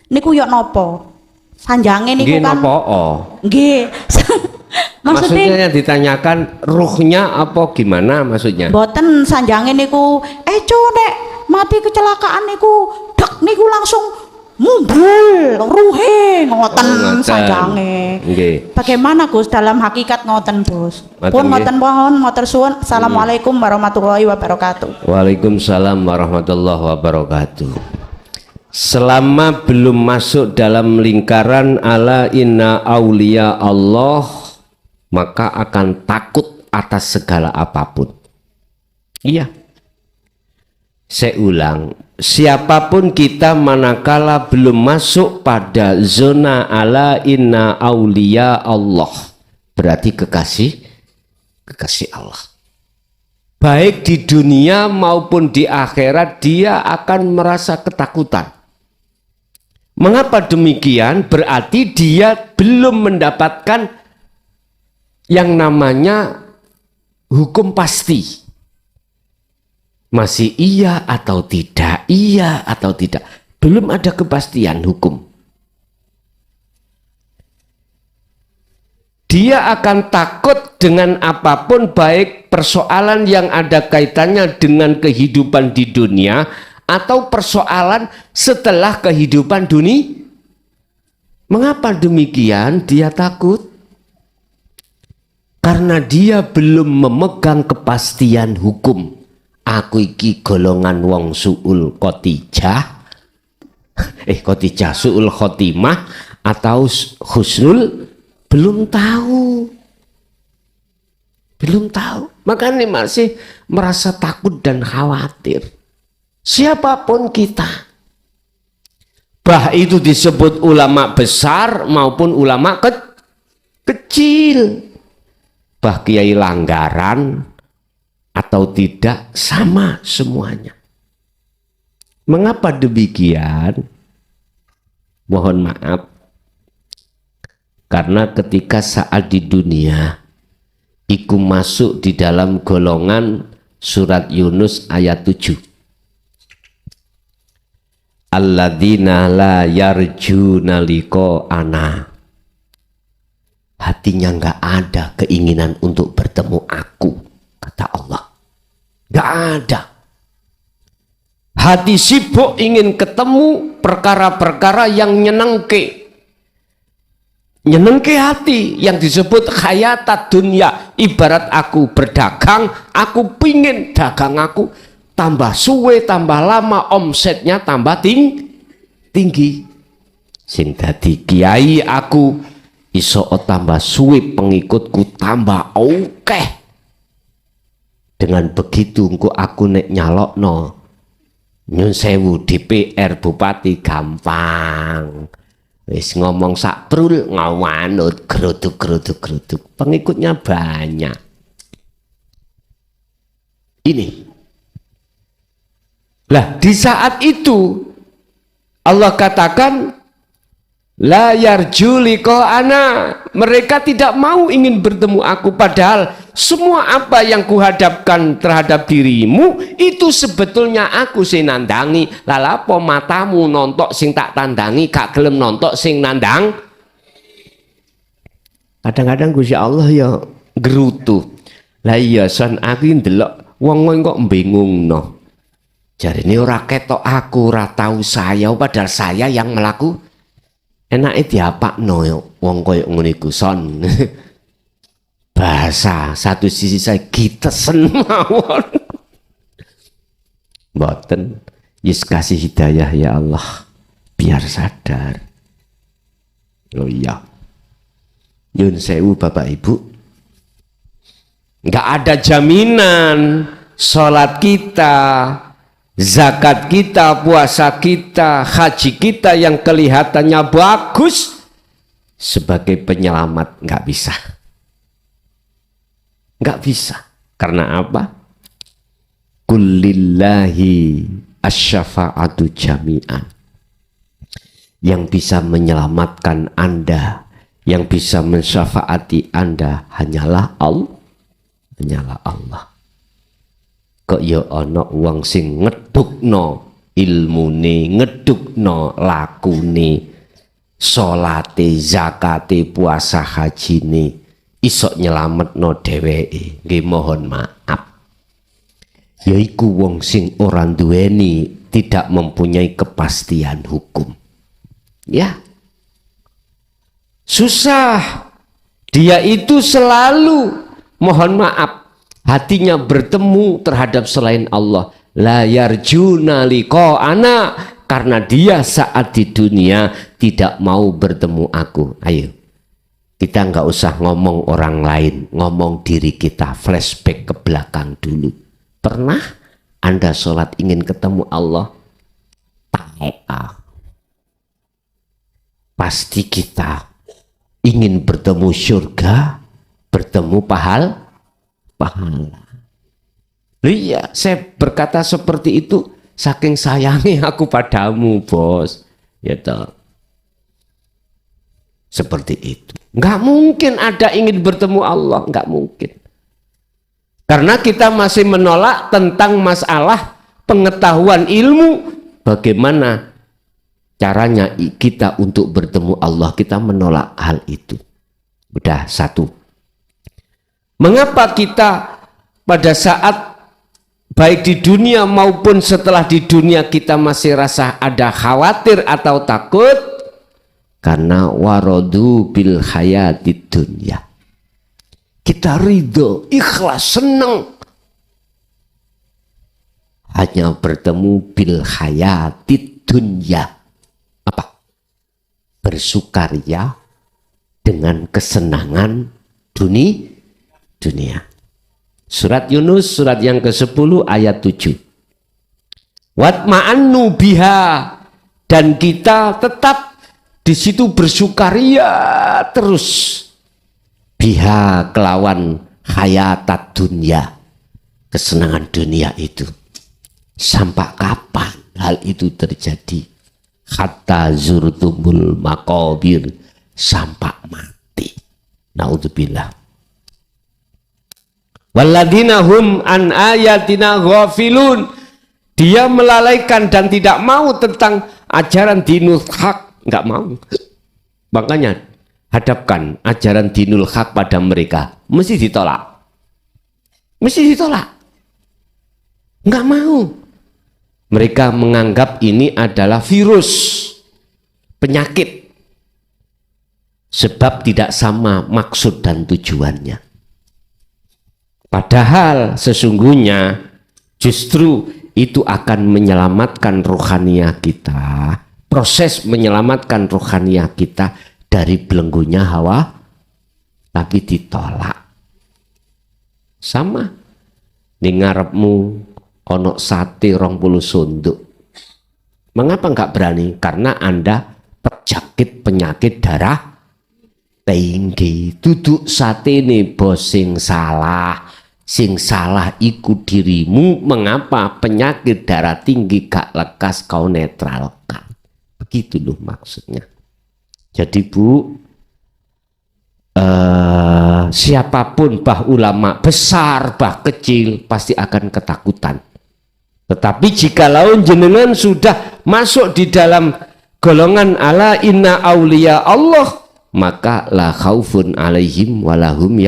Speaker 6: Niku yo napa? Sanjange niku
Speaker 2: Nggih
Speaker 6: kan
Speaker 2: napa?
Speaker 6: nggih.
Speaker 2: Maksudnya yang ditanyakan ruhnya apa gimana maksudnya?
Speaker 6: Mboten sanjange niku nek mati kecelakaan niku dek niku langsung mumbul ruhe ngoten sanjange.
Speaker 2: Nggih.
Speaker 6: Bagaimana Gus dalam hakikat ngoten Gus?
Speaker 2: Ngoten
Speaker 6: Pun
Speaker 2: nggih.
Speaker 6: ngoten mohon matur suwun. Assalamualaikum warahmatullahi wabarakatuh.
Speaker 2: Waalaikumsalam warahmatullahi wabarakatuh. Selama belum masuk dalam lingkaran ala inna aulia Allah, maka akan takut atas segala apapun. Iya. Saya ulang, siapapun kita manakala belum masuk pada zona ala inna aulia Allah, berarti kekasih Allah. Baik di dunia maupun di akhirat dia akan merasa ketakutan. Mengapa demikian? Berarti dia belum mendapatkan yang namanya hukum pasti. Masih iya atau tidak, iya atau tidak. Belum ada kepastian hukum. Dia akan takut dengan apapun, baik persoalan yang ada kaitannya dengan kehidupan di dunia atau persoalan setelah kehidupan dunia. Mengapa demikian dia takut? Karena dia belum memegang kepastian hukum. Aku iki golongan wong suul khotijah, khotijah suul khotimah atau husnul, belum tahu. Makanya masih merasa takut dan khawatir. Siapapun kita, bah itu disebut ulama besar maupun ulama kecil, bah kiai langgaran atau tidak, sama semuanya. Mengapa demikian? Mohon maaf, karena ketika saat di dunia iku masuk di dalam golongan surat Yunus ayat 7. Alladzina la yarjuna liqa'ana. Hatinya nggak ada keinginan untuk bertemu aku, kata Allah. Nggak ada. Hati sibuk ingin ketemu perkara-perkara yang nyenengke hati, yang disebut khayatat dunia. Ibarat aku berdagang, aku pingin dagang aku tambah suwe, tambah lama, omsetnya tambah tinggi. Sing dadi kiai aku iso tambah suwe, pengikutku tambah akeh. Dengan begitu engko aku nek nyalokno nyun sewu DPR bupati gampang. Wis ngomong sak prul ngawanut geruduk, pengikutnya banyak. Ini lah, di saat itu Allah katakan la yarju liqa'ana, mereka tidak mau ingin bertemu aku, padahal semua apa yang kuhadapkan terhadap dirimu itu sebetulnya aku sing nandangi. Lalapo matamu nontok sing tak tandangi, gak gelem nontok sing nandang. Kadang-kadang Gusti Allah ya gerutu. Lah iya son aku ndelok wong kok bingungno. Jarine ora ketok aku, ora tahu saya, padahal saya yang melaku. Enake diapakno wong koyo ngono iku son. Bahasa satu sisi saya gitesen mawon. Mboten, yes kasih hidayah ya Allah. biar sadar. Oh iya, nyun sewu Bapak Ibu, nggak ada jaminan sholat kita, zakat kita, puasa kita, haji kita yang kelihatannya bagus sebagai penyelamat. Nggak bisa, nggak bisa. Karena apa? Kullillahi asyafa'atu jami'an. Yang bisa menyelamatkan Anda, yang bisa mensyafaati Anda hanyalah Allah. Hanyalah Allah. Kok ya ana wong sing ngedukno ilmune, ngedukno lakune, salate, zakate, puasa hajine, iso nyelametno dheweke. Nggih mohon maaf. Yaiku wong sing ora duweni, tidak mempunyai kepastian hukum. Ya, susah. Dia itu selalu, mohon maaf, hatinya bertemu terhadap selain Allah. La yarjuna liqa'ana, karena dia saat di dunia tidak mau bertemu aku. Ayo, kita nggak usah ngomong orang lain, ngomong diri kita, flashback ke belakang dulu. Pernah Anda sholat ingin ketemu Allah? Pasti kita ingin bertemu surga, bertemu pahala. Iya, saya berkata seperti itu saking sayangnya aku padamu, bos. Ya toh. Seperti itu. Nggak mungkin ada ingin bertemu Allah, nggak mungkin. Karena kita masih menolak tentang masalah pengetahuan ilmu, bagaimana caranya kita untuk bertemu Allah. Kita menolak hal itu. Udah satu. Mengapa kita pada saat baik di dunia maupun setelah di dunia kita masih rasa ada khawatir atau takut? Karena warodu bil hayatid dunya. Kita ridho, ikhlas, senang hanya bertemu bil hayatid dunya. Apa? Bersukaria dengan kesenangan dunia. Surat Yunus, surat yang ke-10 ayat 7. Watma'annu biha, dan kita tetap di situ bersukaria terus. Biha, kelawan hayatat dunia, kesenangan dunia itu. Sampai kapan hal itu terjadi? Hatta zurtumul maqabir, sampai mati. Naudzubillah. Walladzina hum an ayatina ghafilun, dia melalaikan dan tidak mau tentang ajaran dinul haq, nggak mau. Makanya hadapkan ajaran dinul haq pada mereka, mesti ditolak, nggak mau. Mereka menganggap ini adalah virus, penyakit, sebab tidak sama maksud dan tujuannya. Padahal sesungguhnya justru itu akan menyelamatkan rohaniah kita, proses menyelamatkan rohaniah kita dari belenggunya hawa, tapi ditolak. Sama di ngarepmu ono sate 20 sunduk. Mengapa enggak berani? Karena Anda terjangkit penyakit darah tinggi. Duduk sate ini bos sing salah. Sing salah iku dirimu. Mengapa penyakit darah tinggi gak lekas kau netralkan? Begitu loh maksudnya. Jadi Bu, siapapun bah ulama besar bah kecil pasti akan ketakutan. Tetapi jika laun jenengan sudah masuk di dalam golongan ala inna auliya Allah, maka la khaufun alaihim walahum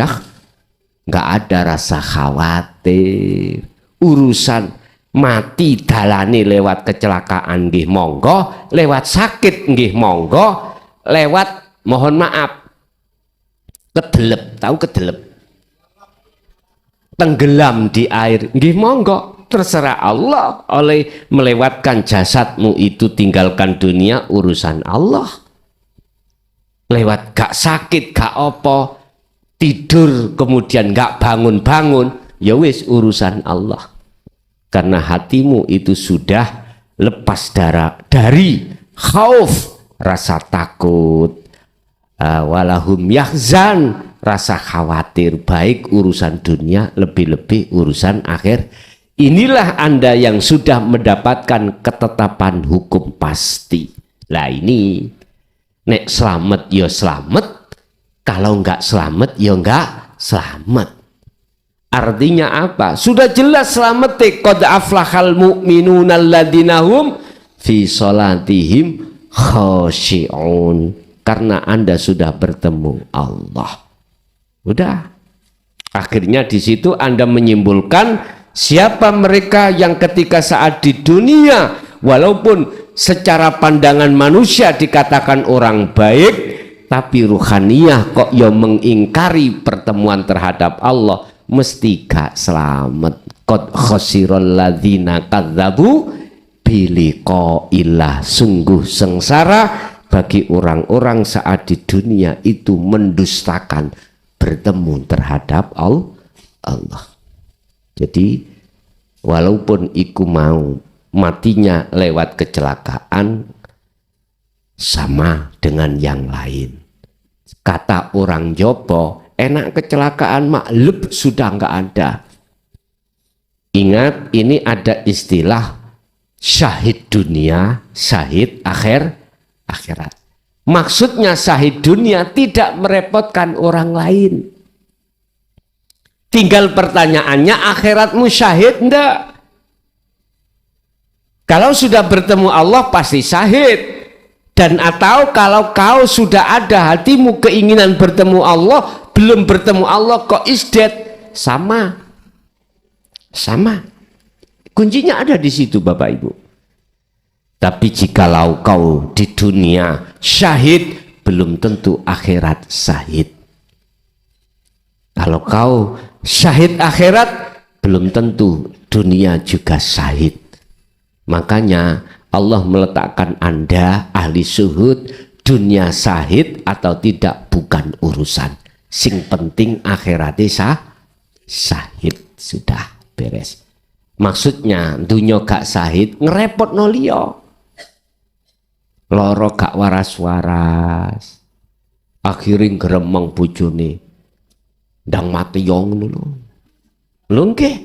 Speaker 2: nggak ada rasa khawatir. Urusan mati dalane lewat kecelakaan nggih monggo, lewat sakit nggih monggo, lewat mohon maaf kedelep, tahu kedelep, tenggelam di air nggih monggo. terserah Allah. Oleh melewatkan jasadmu itu tinggalkan dunia, urusan Allah. Lewat gak sakit, gak apa, tidur kemudian gak bangun-bangun, ya wis urusan Allah. Karena hatimu itu sudah lepas dari khauf, rasa takut, walahum yahzan, rasa khawatir, baik urusan dunia, lebih-lebih urusan akhir. Inilah Anda yang sudah mendapatkan ketetapan hukum pasti. Lah ini nek selamat ya selamat, kalau enggak selamat ya enggak selamat. Artinya apa? Sudah jelas selamat. Qad aflahal mu'minuna alladzina hum fi sholatihim khashi'un. Karena Anda sudah bertemu Allah. Udah. Akhirnya di situ Anda menyimpulkan siapa mereka yang ketika saat di dunia walaupun secara pandangan manusia dikatakan orang baik, tapi ruhaniyah kok yang mengingkari pertemuan terhadap Allah, mesti gak selamat. Qad khasiral ladzina kadzabu biliqa'illah. Sungguh sengsara bagi orang-orang saat di dunia itu mendustakan bertemu terhadap Allah. Jadi walaupun iku mau matinya lewat kecelakaan sama dengan yang lain. Kata orang Jopo, enak kecelakaan maklub sudah nggak ada. Ingat, ini ada istilah syahid dunia, syahid akhirat. Maksudnya syahid dunia tidak merepotkan orang lain. Tinggal pertanyaannya, akhiratmu syahid enggak? Kalau sudah bertemu Allah pasti syahid. Dan atau kalau kau sudah ada hatimu keinginan bertemu Allah, belum bertemu Allah kok isdet, sama. Kuncinya ada di situ Bapak Ibu. Tapi jikalau kau di dunia syahid, belum tentu akhirat syahid. Kalau kau syahid akhirat, belum tentu dunia juga syahid. Makanya Allah meletakkan Anda ahli syuhud, dunia syahid atau tidak bukan urusan. Sing penting akhiratnya syahid, sudah beres. Maksudnya dunia gak syahid ngerepot nolio. Loro gak waras-waras. Akhirin geremeng bojone. Ndang mati yong dulu. Lho nggih,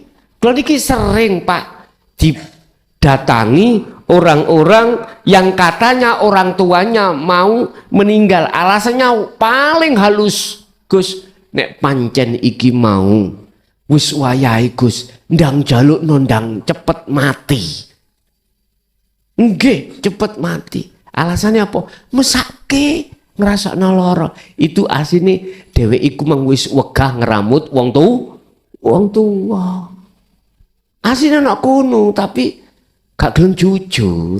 Speaker 2: kula niki sering Pak didatangi orang-orang yang katanya orang tuanya mau meninggal. Alasannya paling halus, Gus, nek pancen iki mau wis wayahe Gus, ndang jaluk nondang cepet mati. Nggih, cepet mati. Alasannya apa? Mesake ngrasakno lara. Itu asine dhewek iku mang wis wegah ngeramut wong tua. Asine nak kono tapi gak gelem jujur.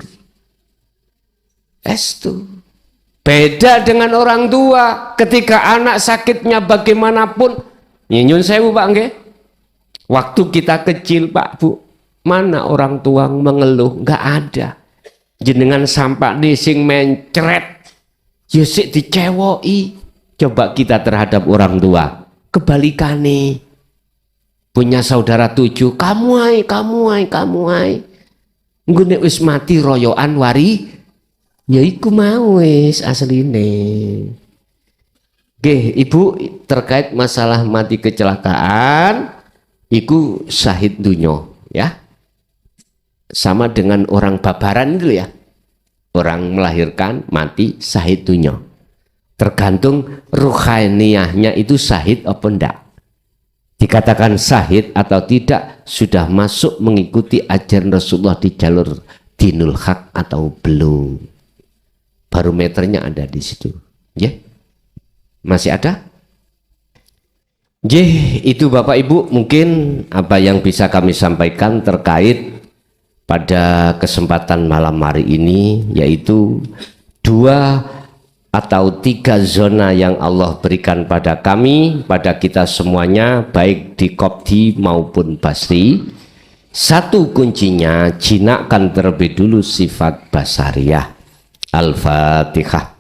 Speaker 2: Estu. Beda dengan orang tua. Ketika anak sakitnya bagaimanapun, nyun sewu Pak nggih. Waktu kita kecil Pak Bu, mana orang tua mengeluh? Nggak ada. Jenengan sampak sing mencret, ya sik dicewoki. Coba kita terhadap orang tua, kebalikannya. Punya saudara 7, kamu ai. Nggo nek wis mati royoan wari, ya iku mau wis asline. Nggih, Ibu, terkait masalah mati kecelakaan, iku syahid dunya, ya. Sama dengan orang babaran itu ya. Orang melahirkan, mati, syahid dunya. Tergantung ruhaniyahnya itu syahid apa enggak. Dikatakan syahid atau tidak, sudah masuk mengikuti ajaran Rasulullah di jalur dinul haq atau belum. Barometernya ada di situ. Ya? Masih ada? Itu Bapak Ibu mungkin apa yang bisa kami sampaikan terkait pada kesempatan malam hari ini, yaitu 2 atau 3 zona yang Allah berikan pada kami, pada kita semuanya, baik di Kopti maupun Basri, Satu kuncinya, jinakkan terlebih dulu sifat basariyah. Al-Fatihah.